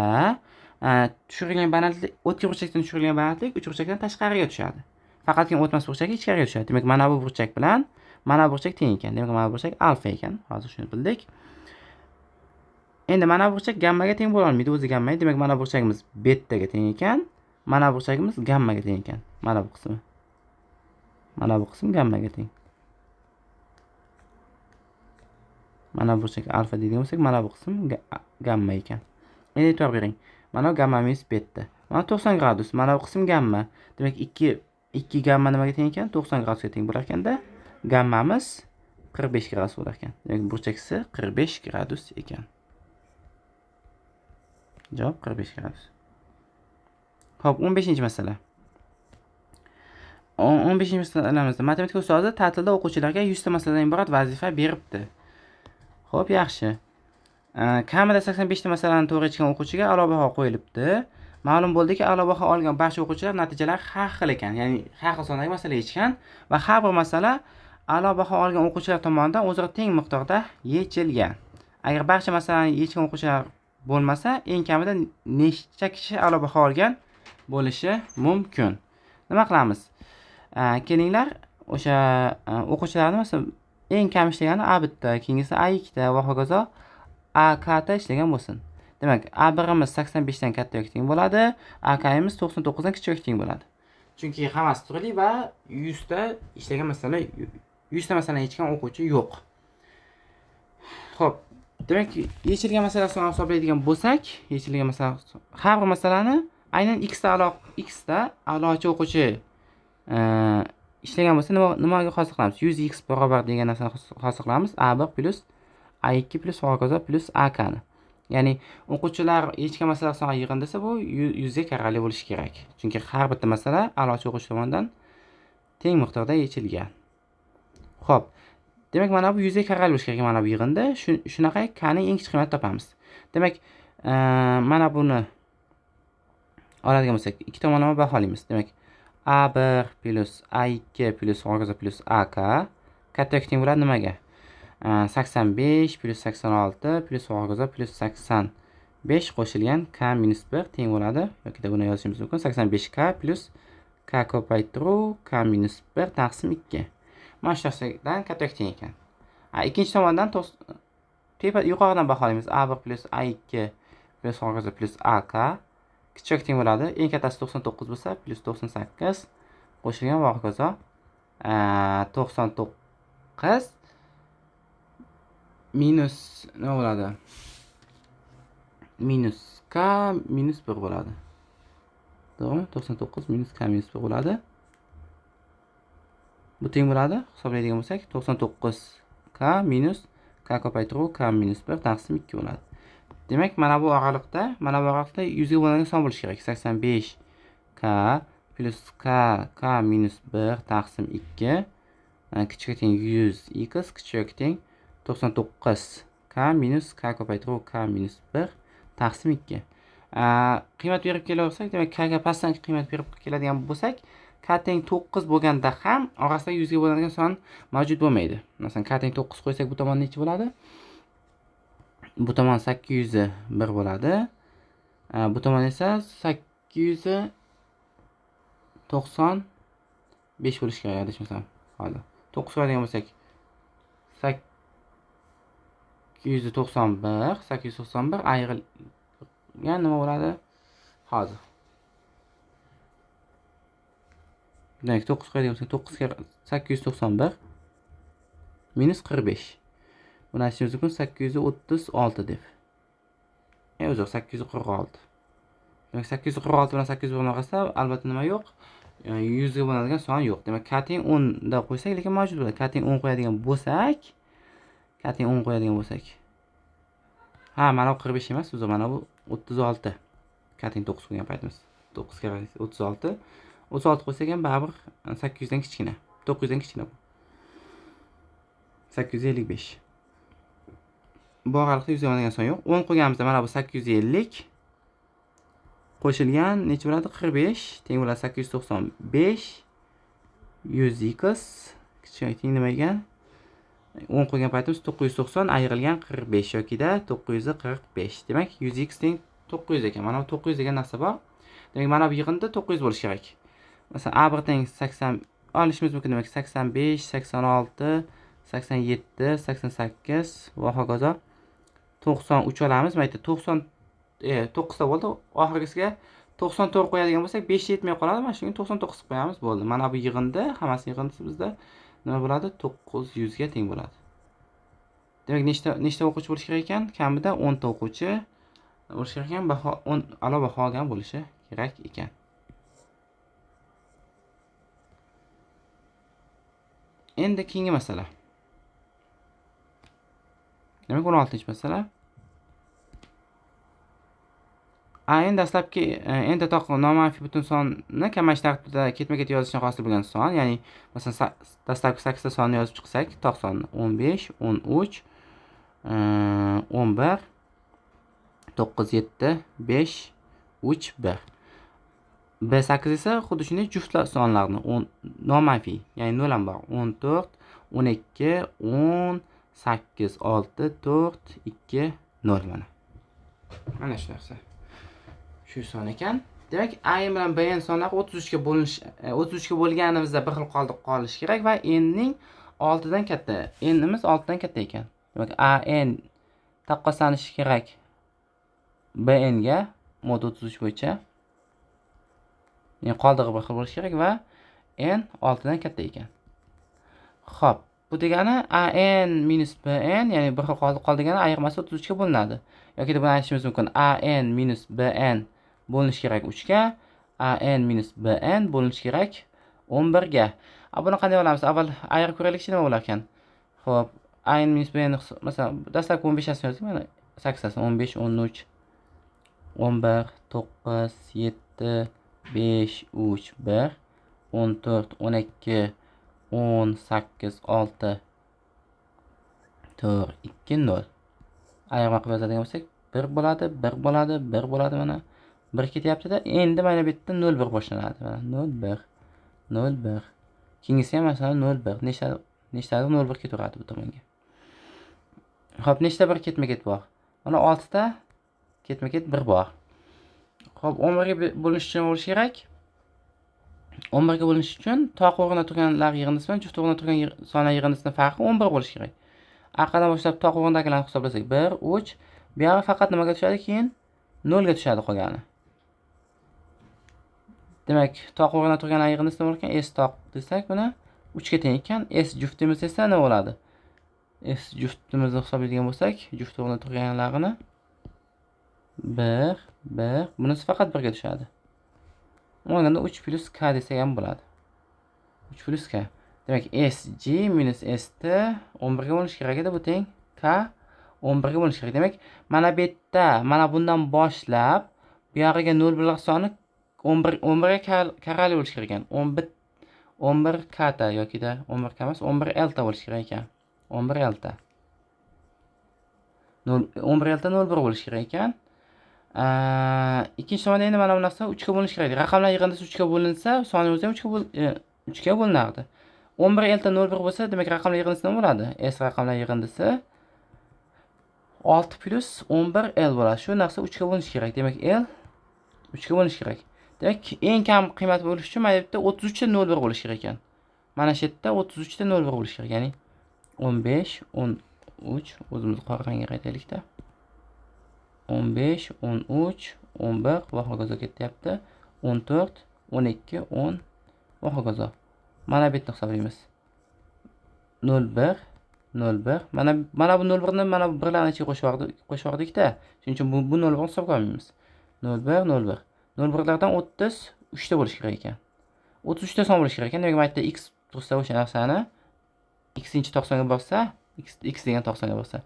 tushirilgan balandlik, o'tkir burchakdan tushirilgan balandlik uchburchakdan tashqariga tushadi. Faqatgina o'tmas burchagi ichkariga tushadi. Demak, mana bu burchak bilan mana bu burchak teng ekan. Demak, mana bu burchak alfa ekan. Hozir shuni bildik. Endi mana bu burchak gammaga teng bo'la olmaydi, o'zi gamma. Demak, mana bu burchagimiz bettaga teng ekan. Mana bu burchagimiz gammaga teng ekan. Mana bu qismi. Mana bu qism gammaga teng. Mana bu burchak alfa deydigan bo'lsak, mana bu qism gamma ekan. Endi e'tibor bering. Mana gammamiz betta. Mana 90 gradus, mana bu qism gamma. Demak, 2 gamma nimaga teng ekan? 90 gradusga teng bo'lar ekanda, gammamiz 45 gradus bo'lar ekan. Demak, burchaksi 45 gradus ekan. Javob 45 gradus. Xo'p, 15-masala. 15-masalamizda matematika ustozi ta'tilda o'quvchilarga 100 ta masaladan iborat vazifa beribdi. Xo'p, yaxshi. kamida 85 ta masalani to'g'ri yechgan o'quvchiga a'lo baho qo'yilibdi. Ma'lum bo'ldiki, a'lo baho olgan barcha o'quvchilar natijalari har xil ekan. Ya'ni har xil sondagi masala yechgan va har bir masala a'lo baho olgan o'quvchilar tomonidan o'zaro teng miqdorda yechilgan. Agar barcha masalani yechgan o'quvchilar bo'lmasa, eng kamida nechta kishi a'lo baho olgan bo'lishi mumkin? Nima qilamiz? Kelinglar, o'sha o'quvchilarni masalan eng kam ishlagani A1 ta, keyingisi A2 ta va hokazo AK ta ishlagan bo'lsin. Demak, A1imiz 85 dan katta yoki teng bo'ladi, AKimiz 99 dan kichik yoki teng bo'ladi. Chunki hammasi turli va 100 ta ishlagan masala 100 ta masalani yechgan o'quvchi yo'q. Xo'p, demak, yechilgan masala sonini hisoblaydigan bo'lsak, yechilgan masala har bir masalani aynan x ta a'lochi o'quvchi ishlagan bo'lsa nimaga hosil qilamiz? 100x barobar degan narsani hosil qilamiz. A1 plus A2 plus hokazo plus AK ni. Ya'ni o'quvchilar yechgan masala soni yig'in desa bu 100 ga karrali bo'lishi kerak. Chunki har bitta masala a'lochi o'quvchi tomonidan teng miqdorda yechilgan. Xo'p, demak mana bu 100 ga karrali bo'lishi kerak mana bu yig'inda. Shunaqa k ning eng kichik qiymatini topamiz. Demak, mana buni oladigan bo'lsak, ikki tomonlama baholaymiz. Demak, A1 plus A2 plus hokazo plus AK katta yoki teng bo'ladi nimaga? 85 plus 86 plus hokazo plus 85 qo'shilgan k minus 1 teng bo'ladi. Yoki buni yozishimiz mumkin. 85k plus k ko'paytiruv k minus 1 taqsim 2. Mana shu narsadan katta yoki teng ekan. Ikkinchi tomondan yuqoridan baholaymiz. A1 plus A2 plus hokazo plus AK kichik yoki teng bo'ladi. Eng kattasi 99 bo'lsa plus 98 qo'shilgan va hokazo 99 minus nima bo'ladi? Minus k minus 1 bo'ladi. To'g'rimi? 99 minus k minus 1 bo'ladi. Bu teng bo'ladi. Hisoblaydigan bo'lsak, 99 k minus k ko'paytiruv k minus 1 taqsim 2 bo'ladi. Demak, mana bu oraliqda 100 ga bo'ladigan son bo'lishi kerak. 85 k plus k minus 1 taqsim 2 kichik teng 100x kichik teng 99 k minus k ko'paytiruv k minus 1 taqsim 2. Qiymat berib kelaversak, demak k ga pastdan qiymat berib keladigan bo'lsak, k teng 9 bo'lganda ham orasida 100 ga bo'ladigan son mavjud bo'lmaydi. Masalan, k teng 9 qo'ysak, bu tomon necha bo'ladi? Bu tomon 801 bo'ladi. Bu tomon esa 895 bo'lishi kerak, adashmasam. Hozir 9 qo'yadigan bo'lsak 891 ayrilgan nima bo'ladi? Hozir. Demak, 9 qo'yadigan bo'lsak 9 ga 891 minus 45. Buni aytishimiz mumkin 836 deb. O'zi 846. Demak, 846 bilan 801 orasida albatta nima yo'q? 100 ga bo'ladigan son yo'q. Demak, k teng 10 da qo'ysak, lekin mavjud bo'ladi. K teng 10 qo'yadigan bo'lsak, mana bu 45 emas, o'zi mana bu 36. K teng 9 qo'ygan paytimiz. 9 ga 36. 36 qo'ysak ham baribir 800 dan kichkina. 900 dan kichkina bu. 855. Bu oraliqda 100 ga bo'ladigan son yo'q. 10 qo'yganimizda mana bu 850 qo'shilgan necha bo'ladi? 45 teng bo'ladi 895 100x kichik teng nima ekan? 10 qo'ygan paytimiz 990 ayrilgan 45 yokida 945. Demak, 100x teng 900 ekan. Mana bu 900 degan narsa bor. Demak, mana bu yig'inda 900 bo'lishi kerak. Masalan, A1 teng 80 olishimiz mumkin. Demak, 85, 86, 87, 88 va hokazo 93 olamiz. Mayda 90 9 ta bo'ldi. Oxirgisiga 94 qo'yadigan bo'lsak, 5 yetmay qoladi. Mana shunga 99 qo'yamiz, bo'ldi. Mana bu yig'inda, hammasi yig'indisi bizda nima bo'ladi? 900 ga teng bo'ladi. Demak, nechta o'quvchi bo'lishi kerak ekan? Kamida 10 ta o'quvchi bo'lishi kerak ekan, baho 10 a'lo baho olgan bo'lishi kerak ekan. Endi keyingi masala. Demak, 16-masala. Endi dastlabki endi toq nomanfiy butun sonni kamayish tartibida ketma-ket yozishdan hosil bo'lgan son, ya'ni masalan dastlabki 8 ta sonni yozib chiqsak, toq sonni 15, 13, 11, 9, 7, 5, 3, 1. B8 esa xuddi shunday juft sonlarni nomanfiy, ya'ni 0 ham bor. 14, 12, 10, 8, 6, 4, 2, 0 mana. Mana shu narsa. Shu son ekan. Demak, A n bilan B n sonlari 33 ga bo'linish 33 ga bo'lganimizda bir xil qolish kerak va n ning 6 dan katta. N imiz 6 dan katta ekan. Demak, A n taqqoslanishi kerak B n ga mod 33 bo'yicha. Yani qoldig'i bir xil bo'lishi kerak va n 6 dan katta ekan. Xo'p, bu degani A n minus B n, ya'ni bir xil qoldigani ayirmasi 33 ga bo'linadi. Yoki deb buni aytishimiz mumkin. A n minus B n bo'linishi kerak 3 ga, A n minus B n bo'linishi kerak 11 ga. Buni qanday olamiz? Avval ayirib ko'raylikchi nima bo'lar ekan? Xo'p, A n minus B n masalan, dastlabki 15 tasini yozdik mana 8 tasini 15, 13, 11, 9, 7, 5, 3, 1, 14, 12, 10, 8, 6, 4, 2, 0. Ayirma qilib yozadigan bo'lsak, 1 bo'ladi, 1 bo'ladi, 1 bo'ladi mana. 1 ketyapti-da, endi mana bu yerda 0 1 boshlanadi. Mana 0 1, 0 1. Keyingisi ham masalan 0 1. Nechta 0 1 ketaveradi bu tomonga. Xo'p, nechta 1 ketma-ket bor? Mana 6 ta ketma-ket 1 bor. Xo'p, 11 ga bo'linish uchun bo'lishi kerak. 11 ga bo'linish uchun toq o'rnida turganlar yig'indisi bilan juft o'rnida turgan sonlar yig'indisining farqi 11 bo'lishi kerak. Aqadan boshlab toq o'rnidagilarni hisoblasak 1, 3, bu yerga faqat nimaga tushadi, keyin 0 ga tushadi qolgani. Demak, toq o'rnida turgan yig'indisi nima bo'lar ekan? S toq desak, buni 3 ga teng ekan. S juftimiz esa nima bo'ladi? S juftimizni hisoblaydigan bo'lsak, juft o'rnida turganlarini 1, 1, bunisi faqat 1 ga tushadi. O'nganda 3 plus k desak ham bo'ladi. 3 plus k. Demak, SG minus ST 11 ga bo'lishi kerak edi, bu teng k 11 ga bo'lishi kerak. Demak, mana bu yerda, mana bundan boshlab bu yog'iga 0 birlar soni 11 ga karali bo'lishi kerak ekan. 11 kta yokida 11 k emas, 11 elta bo'lishi kerak ekan. 11 elta. 11 elta 0 1 bo'lishi kerak ekan. Ikkinchi tomonda endi mana bu narsa 3 ga bo'linishi kerak. Raqamlar yig'indisi 3 ga bo'linsa, soni o'zi ham 3 ga bo'linardi. 11 elta 0 1 bo'lsa, demak raqamlar yig'indisi nima bo'ladi? S raqamlar yig'indisi 6 plus 11 L bo'ladi. Shu narsa 3 ga bo'linishi kerak. Demak, L 3 ga bo'linishi kerak. Demak, eng kam qiymat bo'lish uchun mana bu yerda 33 ta 0 1 bo'lishi kerak ekan. Mana shu yerda 33 ta 0 1 bo'lishi kerak. Ya'ni 15, 13, o'zimiz qora rangga qaytaylik-da. 15, 13, 11 va hokazo ketyapti. 14, 12, 10 va hokazo. Mana bu yerni hisoblaymiz. 01, 01. Mana bu 01 ni mana bu birlarni ichiga qo'shib-da. Shuning uchun bu 01 ni hisobga olmaymiz. 01, 01. 01lardan 33 ta bo'lishi kerak ekan. 33 ta son bo'lishi kerak ekan. Demak, bu yerda x tursa o'sha narsani x-inchi to'qsonga borsa, x degan to'qsonga borsa,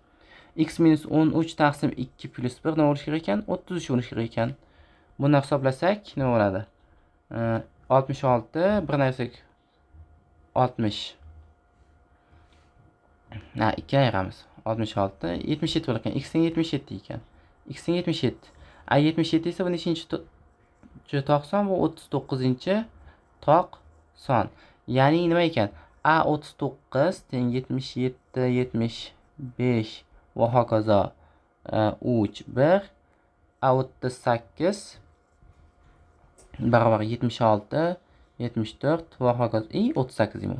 x minus 13 taqsim 2 plus 1 nima bo'lishi kerak ekan? 33 bo'lishi kerak ekan. Buni hisoblasak nima bo'ladi? 66, birni ayirsak 60. 2 ayiramiz. 66, 77 bo'lar ekan. X teng 77 ekan. X teng 77. 77 esa bu nechinchi to'qson? Bu 39-chi to'qson. Ya'ni nima ekan? A 39 teng 77, 75 va hokazo 3, 1. A 38 barobar 76, 74 va hokazo 38 mi?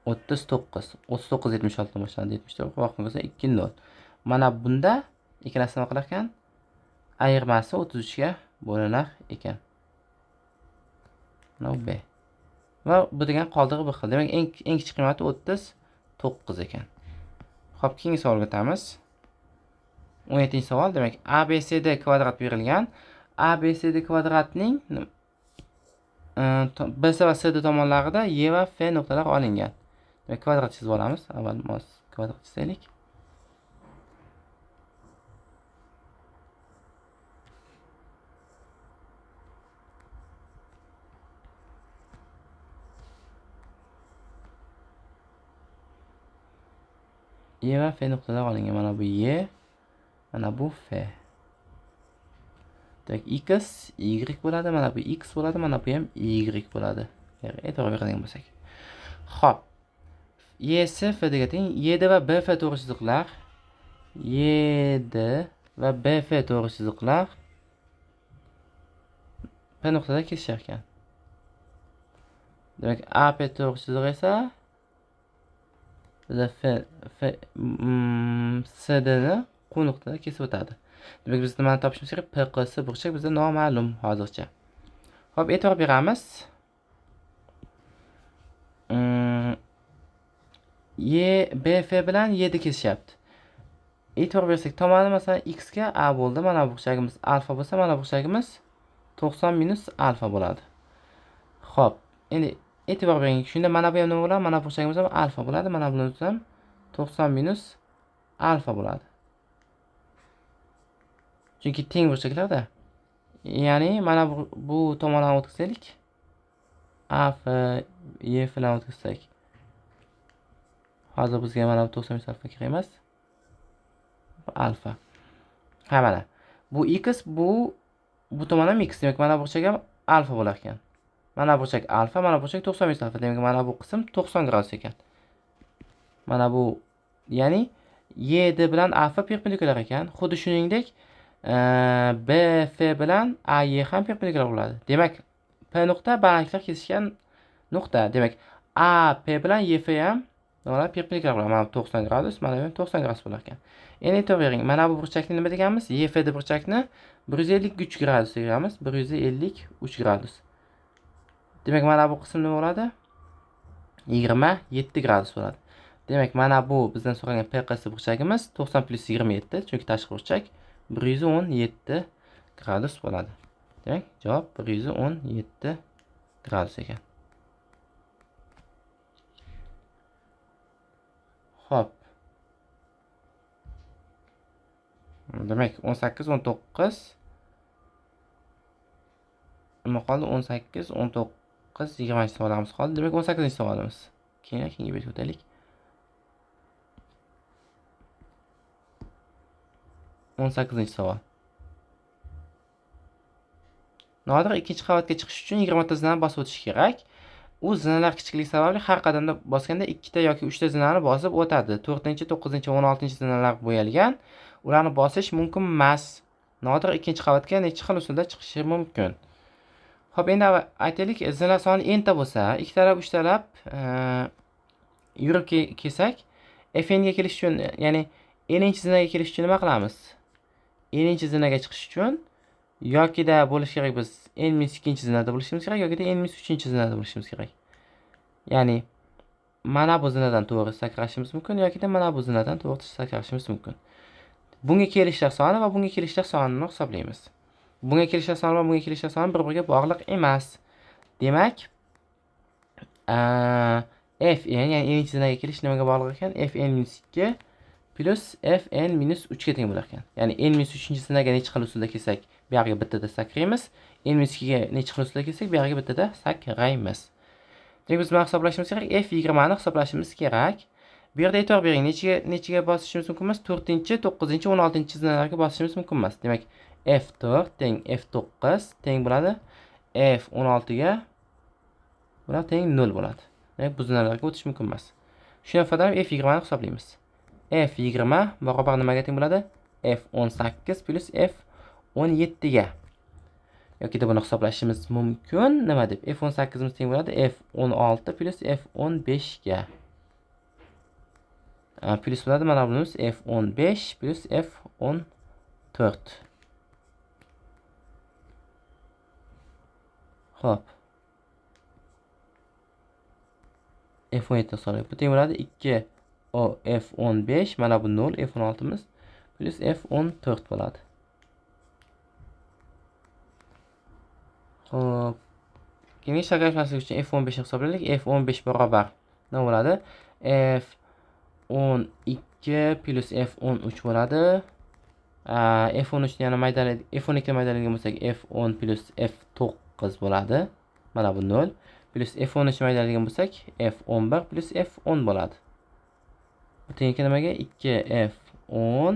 39, 76 dan boshlanadi, 74 va hokazo 2 0. Mana bunda ikkalasi nima qilar ekan? Ayirmasi 33 ga bo'linar ekan. Mana B. Va bu degan qoldig'i bir xil. Demak, eng kichik qiymati 39 ekan. Xo'p, keyingi savolga o'tamiz. 17-savol. Demak, ABCD kvadrat berilgan. ABCD kvadratning BC va CD tomonlarida E va F nuqtalar olingan. Demak, kvadrat chizib olamiz. Avval mos kvadrat chizaylik. E va F nuqtalar olingan. Mana bu E, mana bu f. Demak, x y bo'ladi, mana bu x bo'ladi, mana bu ham y bo'ladi. E'tibor beradigan bo'lsak. Xo'p. YS f ga teng. YD va BF to'g'ri chiziqlar. YD va BF to'g'ri chiziqlar P nuqtada kesishar ekan. Demak, AP to'g'ri chiziq esa bizda CD ni Q nuqtada kesib o'tadi. Demak, biz nimani topishimiz kerak? PQS burchak bizda noma'lum hozircha. Xo'p, e'tibor beramiz. BF bilan YD kesishyapti. E'tibor bersak, tomoni masalan x ga A bo'ldi. Mana bu burchagimiz alfa bo'lsa, mana bu burchagimiz 90 minus alfa bo'ladi. Xo'p, endi e'tibor bering. Shunda mana bu ham nima bo'ladi? Mana bu burchagimiz ham alfa bo'ladi. Mana bunisi ham 90 minus alfa bo'ladi. Chunki teng burchaklarda. Ya'ni mana bu tomondan o'tkazaylik. AF Y bilan o'tkazsak. Hozir bizga mana bu 90 minus alfa kerak emas. Alfa. Ha, mana. Bu x, bu tomon ham x. Demak, mana bu burchak ham alfa bo'lar ekan. Mana bu burchak alfa, mana bu burchak 90 minus alfa. Demak, mana bu qism 90 gradus ekan. Mana bu, ya'ni YD bilan AF perpendikulyar ekan. Xuddi shuningdek, BF bilan AY ham perpendikulyar bo'ladi. Demak, P nuqta balandliklar kesishgan nuqta. Demak, AP bilan YF ham mana perpendikulyar bo'ladi. Mana 90 gradus, mana bu 90 gradus bo'lar ekan. Endi e'tibor bering. Mana bu burchakni nima deganmiz? YFD burchakni 153 gradus deganmiz. 153 gradus. Demak, mana bu qism nima bo'ladi? 27 gradus bo'ladi. Demak, mana bu bizdan so'ralgan PQS burchagimiz 90 plus 27, chunki tashqi burchak 117 gradus bo'ladi. Demak, javob 117 gradus ekan. Xo'p. Demak, 18, 19 nima qoldi? 18, 19, 20-savolimiz qoldi. Demak, 18-savolimiz. Keyingi betga o'taylik. 18-savol. Nodir ikkinchi qavatga chiqish uchun 20 ta zinani bosib o'tish kerak. U zinalar kichikligi sababli har qadamda bosganda 2 ta yoki 3 ta zinani bosib o'tadi. 4-chi, 9-chi, 16-chi zinalar bo'yalgan. Ularni bosish mumkin emas. Nodir ikkinchi qavatga necha xil usulda chiqishi mumkin? Xo'p, endi aytaylik, zina soni n ta bo'lsa, 2 taraf, 3 taraf yurib kelsak, fn ga kelish uchun, ya'ni n-chi zinaga kelish uchun nima qilamiz? N-chi zinaga chiqish uchun yokida bo'lish kerak, biz n-2-chi zinada bo'lishimiz kerak, yokida n-3-chi zinada bo'lishimiz kerak. Ya'ni mana bu zinadan to'g'ri sakrashimiz mumkin, yokida mana bu zinadan to'g'ri sakrashimiz mumkin. Bunga kelishlar soni va bunga kelishlar sonini hisoblaymiz. Bunga kelishlar soni va bunga kelishlar soni bir-biriga bog'liq emas. Demak, fn, ya'ni n-chi zinaga kelish nimaga bog'liq ekan? fn-2 plus fn-3 ga teng bo'lar ekan. Ya'ni n-3-chi zinaga necha xil usulda kelsak, bu yerga bittada sakraymiz. n-2 ga necha xil usulda kelsak, bu yerga bittada sakraymiz. Demak, biz nima hisoblashimiz kerak? f20 ni hisoblashimiz kerak. Bu yerda e'tibor bering, nechaga bosishimiz mumkin emas? 4-chi, 9-chi, 16-chi zinalarga bosishimiz mumkin emas. Demak, f4 teng f9 teng bo'ladi f16 ga bular teng 0 bo'ladi. Demak, bu zinalarga o'tish mumkin emas. Shundan foydalanib f20 ni hisoblaymiz. f20 barobar nimaga teng bo'ladi? f18 plus f17 ga. Yoki da buni hisoblashimiz mumkin. Nima deb? f18 imiz teng bo'ladi f16 plus f15 ga. Plus bo'ladi, mana bunimiz f15 plus f14. Xo'p. f17 hisoblaylik. Bu teng bo'ladi 2 o f15, mana bu 0, f16 imiz plus f14 bo'ladi. Xo'p. Keyingi sakrashmaslik uchun f15 ni hisoblaylik. f15 barobar nima bo'ladi? f12 plus f13 bo'ladi. f13 ni yana maydalab, f12 ni maydalagan bo'lsak, f10 plus f9 bo'ladi. Mana bu 0 plus f13 ni maydalagan bo'lsak, f11 plus f10 bo'ladi. Bu tengki nimaga? 2 f10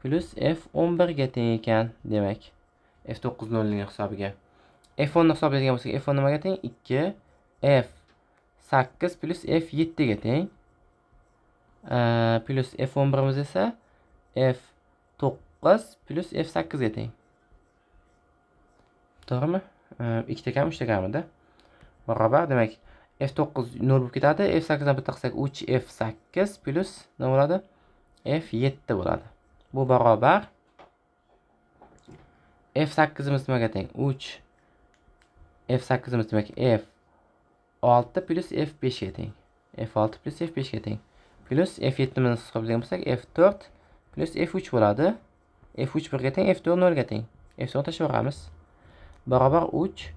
plus F11 ga teng ekan. Demak, F9 nolning hisobiga. F10 ni hisoblaydigan bo'lsak, F10 nimaga teng? 2 F8 plus F7 ga teng. Plus F11 miz esa F9 plus F8 ga teng. To'g'rimi? 2 ta kam 3 ta kamida. Barobar. Demak, F9 0 bo'lib ketadi. F8 dan bitta qilsak 3 F8 plus nima bo'ladi? F7 bo'ladi. Bu barobar F8 imiz nimaga teng? 3 F8 imiz demak F6 plus F5 ga teng. F6 plus F5 ga teng. Plus F7 ni hisoblaydigan bo'lsak F4 plus F3 bo'ladi. F3 1 ga teng, F4 0 ga teng. F4 tashlaveramiz. Barobar 3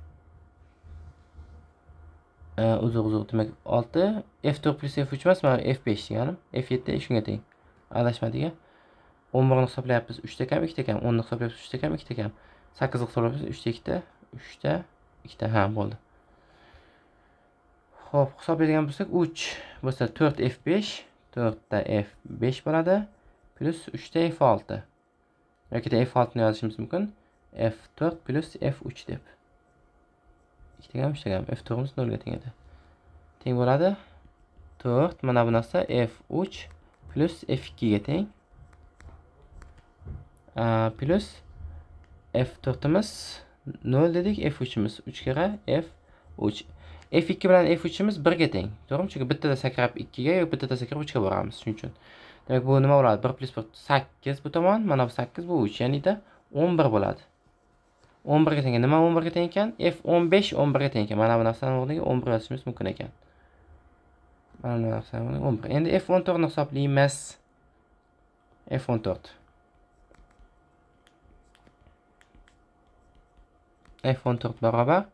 uzug' demak 6 F4 plus F3 emas, mana F5 deganim. F7 shunga teng. Adashmadik-a. 11 ni hisoblayapmiz 3 ta kam 2 ta kam. 10 ni hisoblayapmiz 3 ta kam 2 ta kam. 8 ni hisoblayapmiz 3 ta 2 ta 3 ta 2 ta. Ha, bo'ldi. Xo'p, hisoblaydigan bo'lsak 3 bo'lsa 4 F5, 4 ta F5 bo'ladi plus 3 ta F6. yoki F6 ni yozishimiz mumkin. F4 plus F3 deb. 2 ta kam 3 ta kam. F4 imiz 0 ga teng edi. Teng bo'ladi 4 mana bu narsa F3 plus F2 ga teng. Plus F4 imiz 0 dedik, F3 imiz 3 kira F3. F2 bilan F3 imiz 1 ga teng. To'g'rimi? Chunki bittada sakrab 2 ga yoki bittada sakrab 3 ga boramiz. Shuning uchun. Demak, bu nima bo'ladi? 1 plus 1 8 bu tomon, mana bu 8 bu 3, ya'ni-da 11 bo'ladi. 11 ga teng. Nima 11 ga teng ekan? F15 11 ga teng ekan. Mana bu narsani o'rniga 11 yozishimiz mumkin ekan. Mana bu narsani o'rniga 11. Endi F14 ni hisoblaymiz. F14. F14 barobar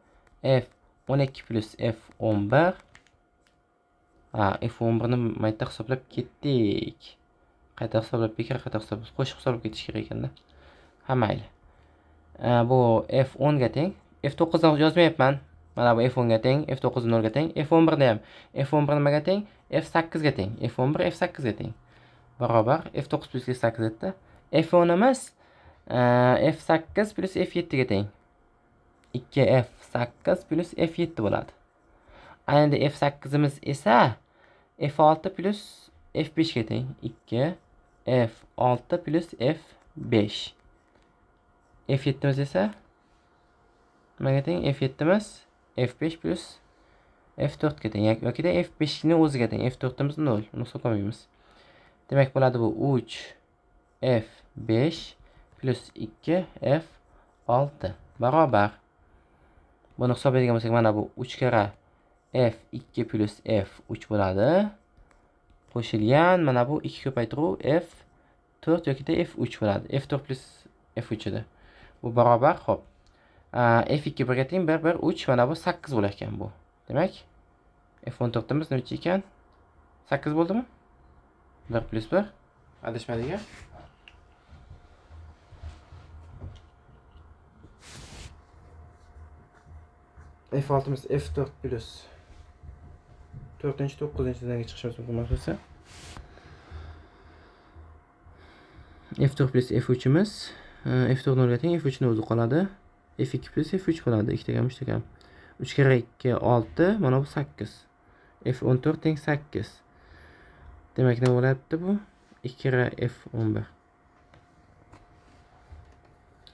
F12 plus F11. F11 ni mayda hisoblab ketdik. Qayta hisoblab bekor qayta hisoblab qo'shib hisoblab ketish kerak ekanda. Ha, mayli. Bu F10 ga teng. F9 dan yozmayapman. Mana bu F10 ga teng, F9 0 ga teng, F11 ni ham. F11 nimaga teng? F8 ga teng. F11 F8 ga teng. Barobar F9 plus F8 etdi. F10 imiz F8 plus F7 ga teng. 2F8 plus F7 bo'ladi. Endi F8 imiz esa F6 plus F5 ga teng. 2F6 plus F5. F7 imiz esa nimaga teng? F7 imiz F5 plus F4 ga teng. yoki da F5 ni o'ziga teng. F4 imiz 0. Uni hisoblamaymiz. Demak bo'ladi bu 3F5 plus 2F6 barobar. Buni hisoblaydigan bo'lsak, mana bu 3 kira F2 plus F3 bo'ladi. Qo'shilgan mana bu 2 ko'paytiruv F4 yoki da F3 bo'ladi. F4 plus F3 edi. Bu barobar, xo'p. F2 1 ga teng, 1 1 3 mana bu 8 bo'lar ekan bu. Demak, F14 imiz nima ekan? 8 bo'ldimi? 1 plus 1 adashmadik-a? F6 imiz F4 plus 4-9-dan chiqishimiz mumkin bo'lsa. F4 plus F3 imiz F4 0 ga teng, F3 ni o'zi qoladi. F2 plus F3 bo'ladi. 2 ta kam 3 ta kam. 3 kira 2 6, mana bu 8. F14 teng 8. Demak, nima bo'lyapti bu? 2 kira F11.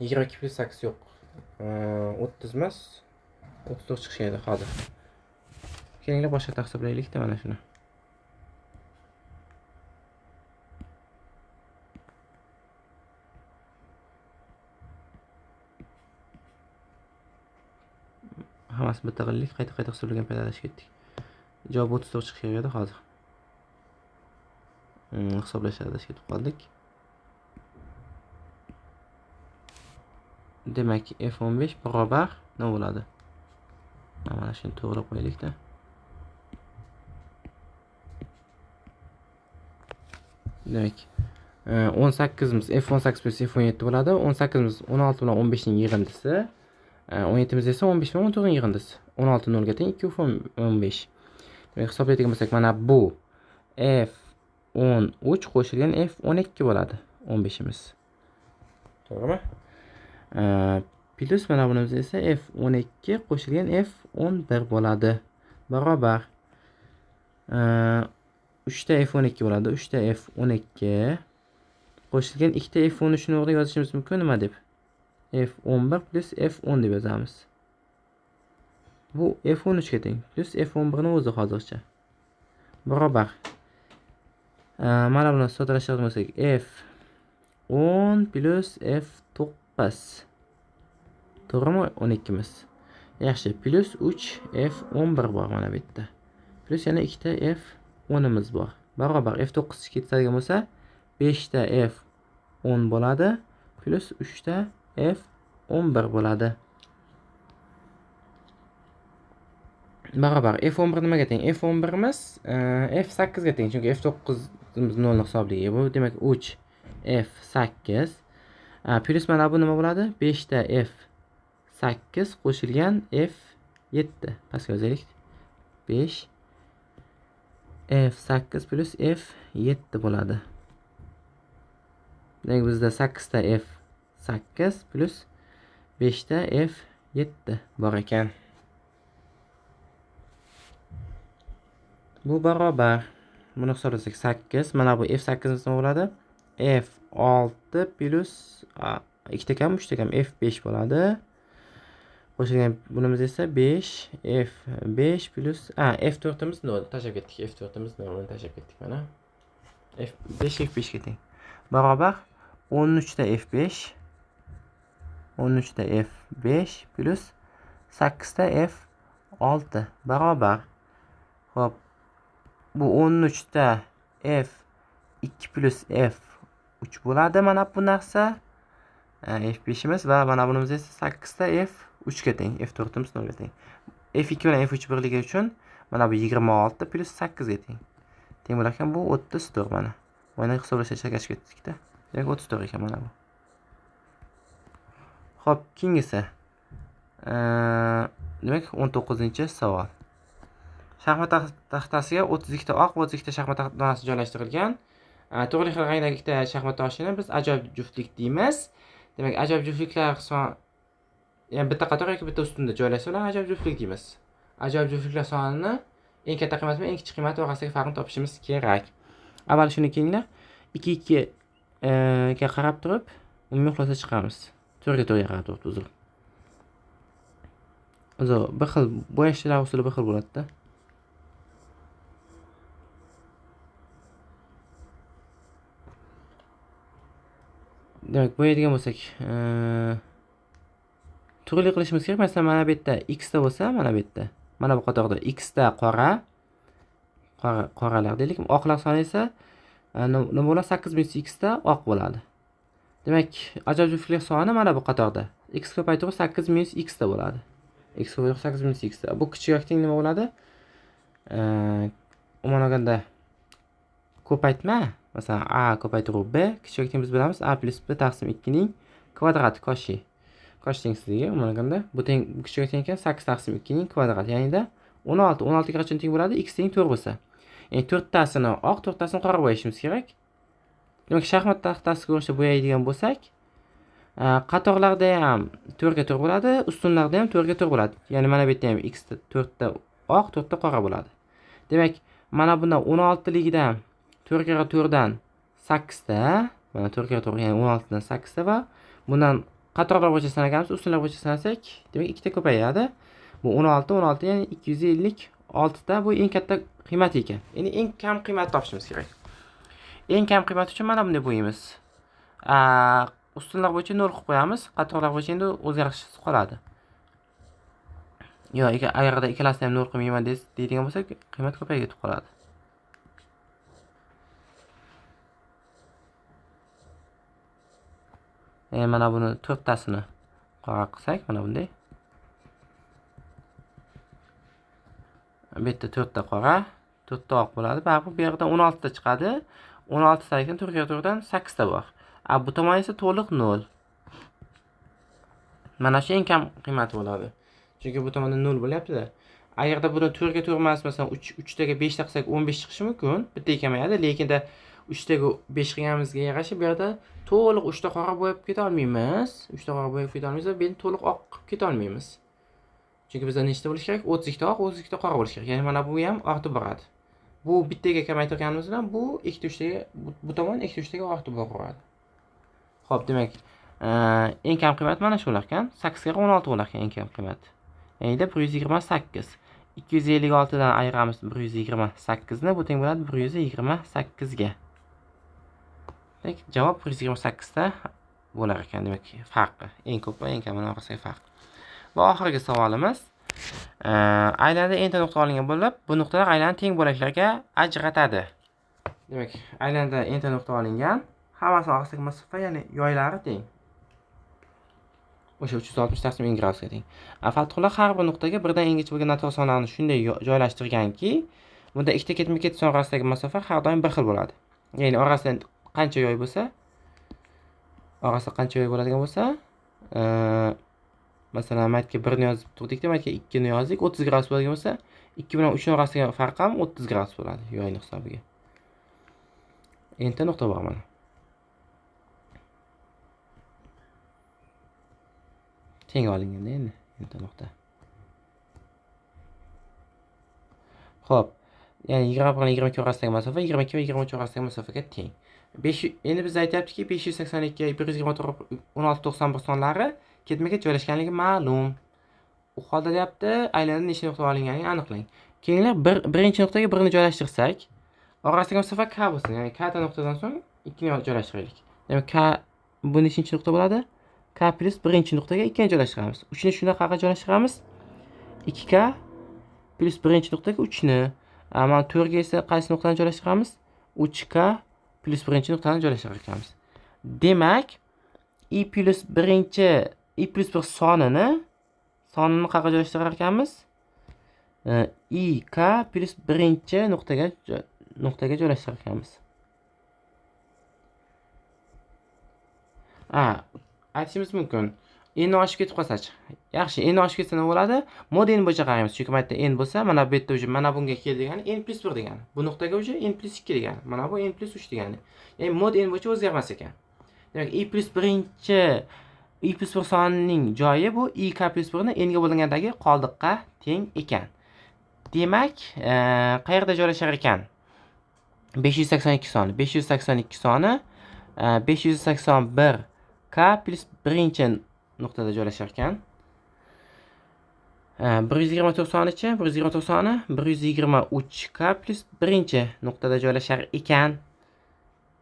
22 plus 8 yo'q. 30 emas. 34 chiqishgan edi hozir. Kelinglar boshqa hisoblaylik-da mana shuni. Hammasini bitta qildik, qayta hisoblagan paytda adashib ketdik. Javob 34 chiqishi kerak edi hozir. Hisoblashda adashib ketib qoldik. Demak, F15 barobar nima bo'ladi? Mana shuni to'g'rilab qo'yaylik-da. Demak, 18 imiz F18 plus F17 bo'ladi. 18 imiz 16 bilan 15 ning yig'indisi. 17 imiz esa 15 bilan 14 ning yig'indisi. 16 0 ga teng 2 15. Demak, hisoblaydigan bo'lsak, mana bu F13 qo'shilgan F12 bo'ladi. 15 imiz. To'g'rimi? Plus mana bunimiz esa F12 qo'shilgan F11 bo'ladi. Barobar 3 ta F12 bo'ladi. 3 ta F12 qo'shilgan 2 ta F13 ni o'rniga yozishimiz mumkin nima deb? F11 plus F10 deb yozamiz. Bu F13 ga teng plus F11 ni o'zi hozircha. Barobar mana buni soddalashtirgan bo'lsak F10 plus F9. To'g'rimi? 12 miz. Yaxshi, plus 3 F11 bor mana bu yerda. Plus yana 2 ta F10 imiz bor. Barobar F9 ketadigan bo'lsa 5 ta F10 bo'ladi plus 3 ta F11 bo'ladi. Barobar F11 nimaga teng? F11 imiz F8 ga teng, chunki F9 imiz 0 ni hisoblaydi. Bu demak 3 F8 plus mana bu nima bo'ladi? 5 ta F8 qo'shilgan F7. Pastga yozaylik. 5 F8 plus F7 bo'ladi. Demak bizda 8 ta F8 plus 5 ta F7 bor ekan. Bu barobar. Buni hisoblasak 8. Mana bu F8 nima bo'ladi? F6 plus 2 ta kam 3 ta kam F5 bo'ladi. Qo'shilgan bunimiz esa 5 F5 plus F4 imiz 0 tashlab ketdik. F4 imiz 0 ni tashlab ketdik mana. F5 F5 ga teng. Barobar 13 ta F5 13 ta F5 plus 8 ta F6 barobar. Xo'p. Bu 13 ta F2 plus F3 bo'ladi mana bu narsa. F5 imiz va mana bunimiz esa 8 ta F3 ga teng. F4 imiz 0 ga teng. F2 bilan F3 birligi uchun mana bu 26 plus 8 ga teng. Teng bo'lar ekan bu 34 mana. Mana hisoblashga chakashib ketdik-da. Demak 34 ekan mana bu. Xo'p, keyingisi. Demak 19-savol. Shaxmat taxtasiga 32 ta oq va 32 ta shaxmat donasi joylashtirilgan. Turli xil rangdagi ikkita shaxmat toshini biz ajoyib juftlik deymiz. Demak, ajoyib juftliklar ya'ni bitta qator yoki bitta ustunda joylashsa ularni ajoyib juftlik deymiz. Ajoyib juftliklar sonini eng katta qiymat bilan eng kichik qiymat orasidagi farqni topishimiz kerak. Avval shuni kelinglar. 2 ga qarab turib umumiy xulosa chiqaramiz. 4 ga qarab turib uzr. Bir xil bo'yashlar usuli bir xil bo'ladi-da. Demak, bo'yaydigan bo'lsak, turli qilishimiz kerak. Masalan, mana bu yerda x ta bo'lsa, mana bu yerda, mana bu qatorda x ta qoralar deylik. Oqlar soni esa nima bo'ladi? 8 minus x ta oq bo'ladi. Demak, ajoyib juftliklar soni mana bu qatorda. X ko'paytirib 8 minus x ta bo'ladi. X ko'paytirib 8 minus x ta. Bu kichikroq teng nima bo'ladi? Umuman olganda ko'paytma, masalan a ko'paytiruv b kichikroq teng biz bilamiz a plus b taqsim 2 ning kvadrati koshi. Kosh tengsiligi umuman olganda bu teng kichikroq teng ekan 8 taqsim 2 ning kvadrati. Ya'ni-da 16 ga qachon teng bo'ladi? X teng 4 bo'lsa. Ya'ni 4 tasini oq, 4 tasini qora bo'yashimiz kerak. Demak, shaxmat taxtasiga o'xsha bo'yaydigan bo'lsak, qatorlarda ham 4 ga 4 bo'ladi, ustunlarda ham 4 ga 4 bo'ladi. Ya'ni mana bu yerda ham x 4 ta oq, 4 ta qora bo'ladi. Demak, mana bundan 16 ligidan 4 ga 4 dan 8 ta, mana 4 ga 4 ya'ni 16 dan 8 ta va bundan qatorlar bo'yicha sanagamiz, ustunlar bo'yicha sanasak, demak 2 ta ko'payadi. Bu 16 ya'ni 256 ta bu eng katta qiymati ekan. Ya'ni eng kam qiymat topishimiz kerak. Eng kam qiymat uchun mana bunday bo'yimiz. Ustunlar bo'yicha 0 qilib qo'yamiz, qatorlar bo'yicha endi o'zgarishsiz qoladi. Yo, agarda ikkalasini ham 0 qilmayman deydigan bo'lsak, qiymat ko'payib ketib qoladi. Mana buni 4 tasini qora qilsak, mana bunday. Bu yerda 4 ta qora, 4 ta oq bo'ladi. Baribir bu yerdan 16 ta chiqadi. 16 tadan 4 ga 4 dan 8 ta bor. Bu tomon esa to'liq 0. Mana shu eng kam qiymati bo'ladi. Chunki bu tomonda 0 bo'lyapti-da. Agarda buni 4 ga 4 emas, masalan 3 taga 5 ta qilsak 15 chiqishi mumkin. Bitta kamayadi, lekin 3dagi 5 qilganimizga yarasha bu yerda to'liq 3 ta qora bo'yab keta olmaymiz. 3 ta qora bo'yab keta olmaymiz va buni to'liq oq qilib keta olmaymiz. Chunki bizda nechta bo'lishi kerak? 32 ta oq, 32 ta qora bo'lishi kerak. Ya'ni mana bu ham ortib boradi. Bu bittaga kamaytirganimiz bilan bu 2 ta 3 taga bu tomon 2 ta 3 taga ortib boradi. Xo'p, demak, eng kam qiymat mana shu bo'lar ekan. 8 ga 16 bo'lar ekan eng kam qiymat. Ya'ni 128. 256 dan ayiramiz 128 ni, bu teng bo'ladi 128 ga. Demak, javob 128 ta bo'lar ekan. Demak, farqi eng ko'p va eng kamini orasidagi farq. Va oxirgi savolimiz, aylanda enta nuqta olingan bo'lib, bu nuqtalar aylani teng bo'laklarga ajratadi. Demak, aylanda enta nuqta olingan, hammasi orasidagi masofa, ya'ni yoylari teng. O'sha 360 taqsim n gradusga teng. Fathulloh har bir nuqtaga birdan engacha bo'lgan natural sonlarni shunday joylashtirganki, bunda ikkita ketma-ket son orasidagi masofa har doim bir xil bo'ladi. Ya'ni orasida qancha yoy bo'lsa, orasida qancha yoy bo'ladigan bo'lsa, masalan, maytga 1 ni yozib turdik-da, maytga 2 ni yozdik, 30 gradus bo'ladigan bo'lsa, 2 bilan 3 orasidagi farq ham 30 gradus bo'ladi yoyning hisobiga. Enta nuqta bor mana. Teng olinganda endi enta nuqta. Xo'p, ya'ni 20 bilan 22 orasidagi masofa 22 va 23 orasidagi masofaga teng. Endi biz aytyaptiki 582 ga 126.91 sonlari ketma-ket joylashganligi ma'lum. U holda deyapti, aylanda nechta nuqta olinganini aniqlang. Kelinglar, birinchi nuqtaga 1 ni joylashtirsak, orasidagi masofa k bo'lsin. Ya'ni k ta nuqtadan so'ng 2 ni joylashtiraylik. Demak, k bu nechinchi nuqta bo'ladi? K plus birinchi nuqtaga 2 ni joylashtiramiz. 3 ni shunaqa joylashtiramiz. 2k plus birinchi nuqtaga 3 ni. Mana 4 ga esa qaysi nuqtani joylashtiramiz? 3k plus birinchi nuqtani joylashtirar ekanmiz. Demak, i plus 1 sonini qayerga joylashtirar ekanmiz? I k plus birinchi nuqtaga joylashtirar ekanmiz. Aytishimiz mumkin. N oshib ketib qolsa-chi. Yaxshi, n oshib ketsa nima bo'ladi? Mod n bo'yicha qaraymiz. Chunki bu yerda n bo'lsa, mana bu yerda uje mana bunga kel degani n plus 1 degani. Bu nuqtaga uje n plus 2 degani. Mana bu n plus 3 degani. Ya'ni mod n bo'yicha o'zgarmas ekan. Demak, i plus 1 sonining joyi bu i k plus 1 ni n ga bo'lingandagi qoldiqqa teng ekan. Demak, qayerda joylashar ekan? 582 soni. 582 soni 581 k plus birinchi nuqtada joylashar ekan. 124 sonichi? 124 soni 123 k plus birinchi nuqtada joylashar ekan.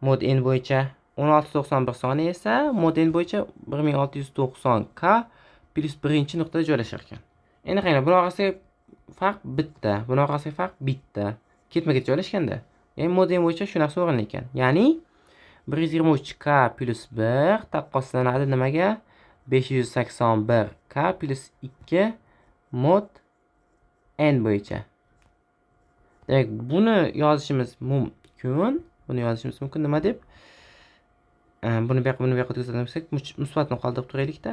Mod n bo'yicha 1691 soni esa mod n bo'yicha 1690 k plus birinchi nuqtada joylashar ekan. Endi qaranglar, buning orasidagi farq bitta, buning orasidagi farq bitta. Ketma-ket joylashganda. Ya'ni mod n bo'yicha shu narsa o'rinli ekan. Ya'ni 123 k plus 1 taqqoslanadi nimaga? 581 k plus 2 mod n bo'yicha. Demak, buni yozishimiz mumkin. Nima deb? Buni bu yoqqa o'tkazadigan bo'lsak, musbatni qoldirib turaylik-da.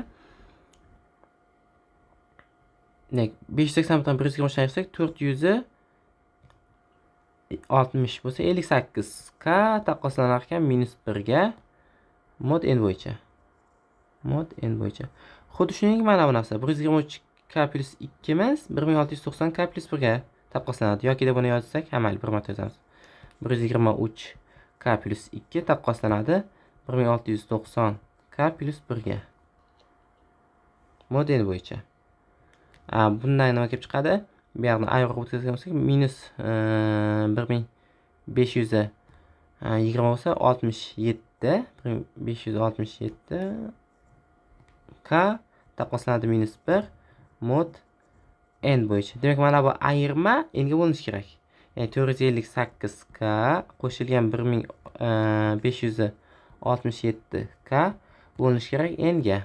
Demak, 580 dan 120 dan ayirsak 460 bo'lsa 58 k taqqoslanar ekan -1 ga mod n bo'yicha. Xuddi shuningdek mana bu narsa 123 k plus 2 emas, 1690 k plus 1 ga taqqoslanadi. Yoki deb buni yozsak, mayli, bir marta yozamiz. 123 k plus 2 taqqoslanadi 1690 k plus 1 ga. Mod n bo'yicha. Bundan nima kelib chiqadi? Bu yerni ayirib o'tkazgan bo'lsak, -1520 bo'lsa 67, 567 k taqqoslanadi -1 mod n bo'yicha. Demak, mana bu ayirma n ga bo'linishi kerak. Ya'ni 458 k qo'shilgan 1567 k bo'linishi kerak n ga.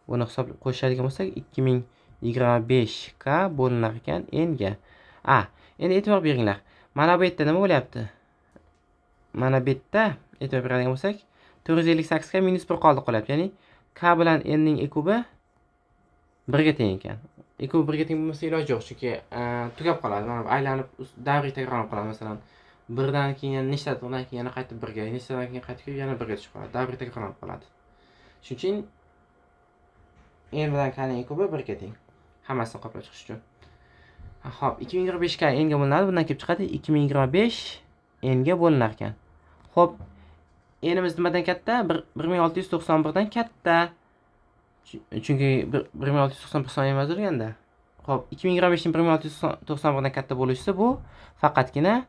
Buni hisoblab qo'shadigan bo'lsak 2025 k bo'linar ekan n ga. Endi e'tibor beringlar. Mana bu yerda nima bo'lyapti? Mana bu yerda e'tibor beradigan bo'lsak, 458 ga -1 qoldi qolyapti. Ya'ni k bilan n ning ekubi 1 ga teng ekan. Ekubi 1 ga teng bo'lmasa iloji yo'q, chunki tugab qoladi. Mana bu aylanib davriy takrorlanib qoladi. Masalan, birdan keyin yana nechtadan keyin yana qaytib 1 ga, nechtadan keyin qaytib kelib yana 1 ga tushib qoladi. Davr takrorlanib qoladi. Shuning uchun n bilan k ning kubi 1 ga teng. Hammasini qoplab chiqish uchun. Xo'p, 2025 ga n ga bo'linadi. Bundan kelib chiqadi 2025 n ga bo'linar ekan. Xo'p, n'imiz nimadan katta? 1691 dan katta. Chunki 1691 son emas o'rganda. Xo'p, 2025 ning 1691 dan katta bo'lishsa bu faqatgina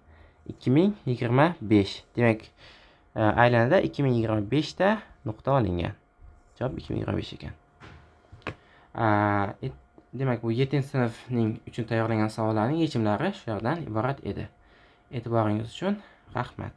2025. Demak, aylanada 2025 ta nuqta olingan. Javob 2025 ekan. Demak, bu 7-sinfning uchun tayyorlangan savollarning yechimlari shu yerdan iborat edi. E'tiboringiz uchun rahmat.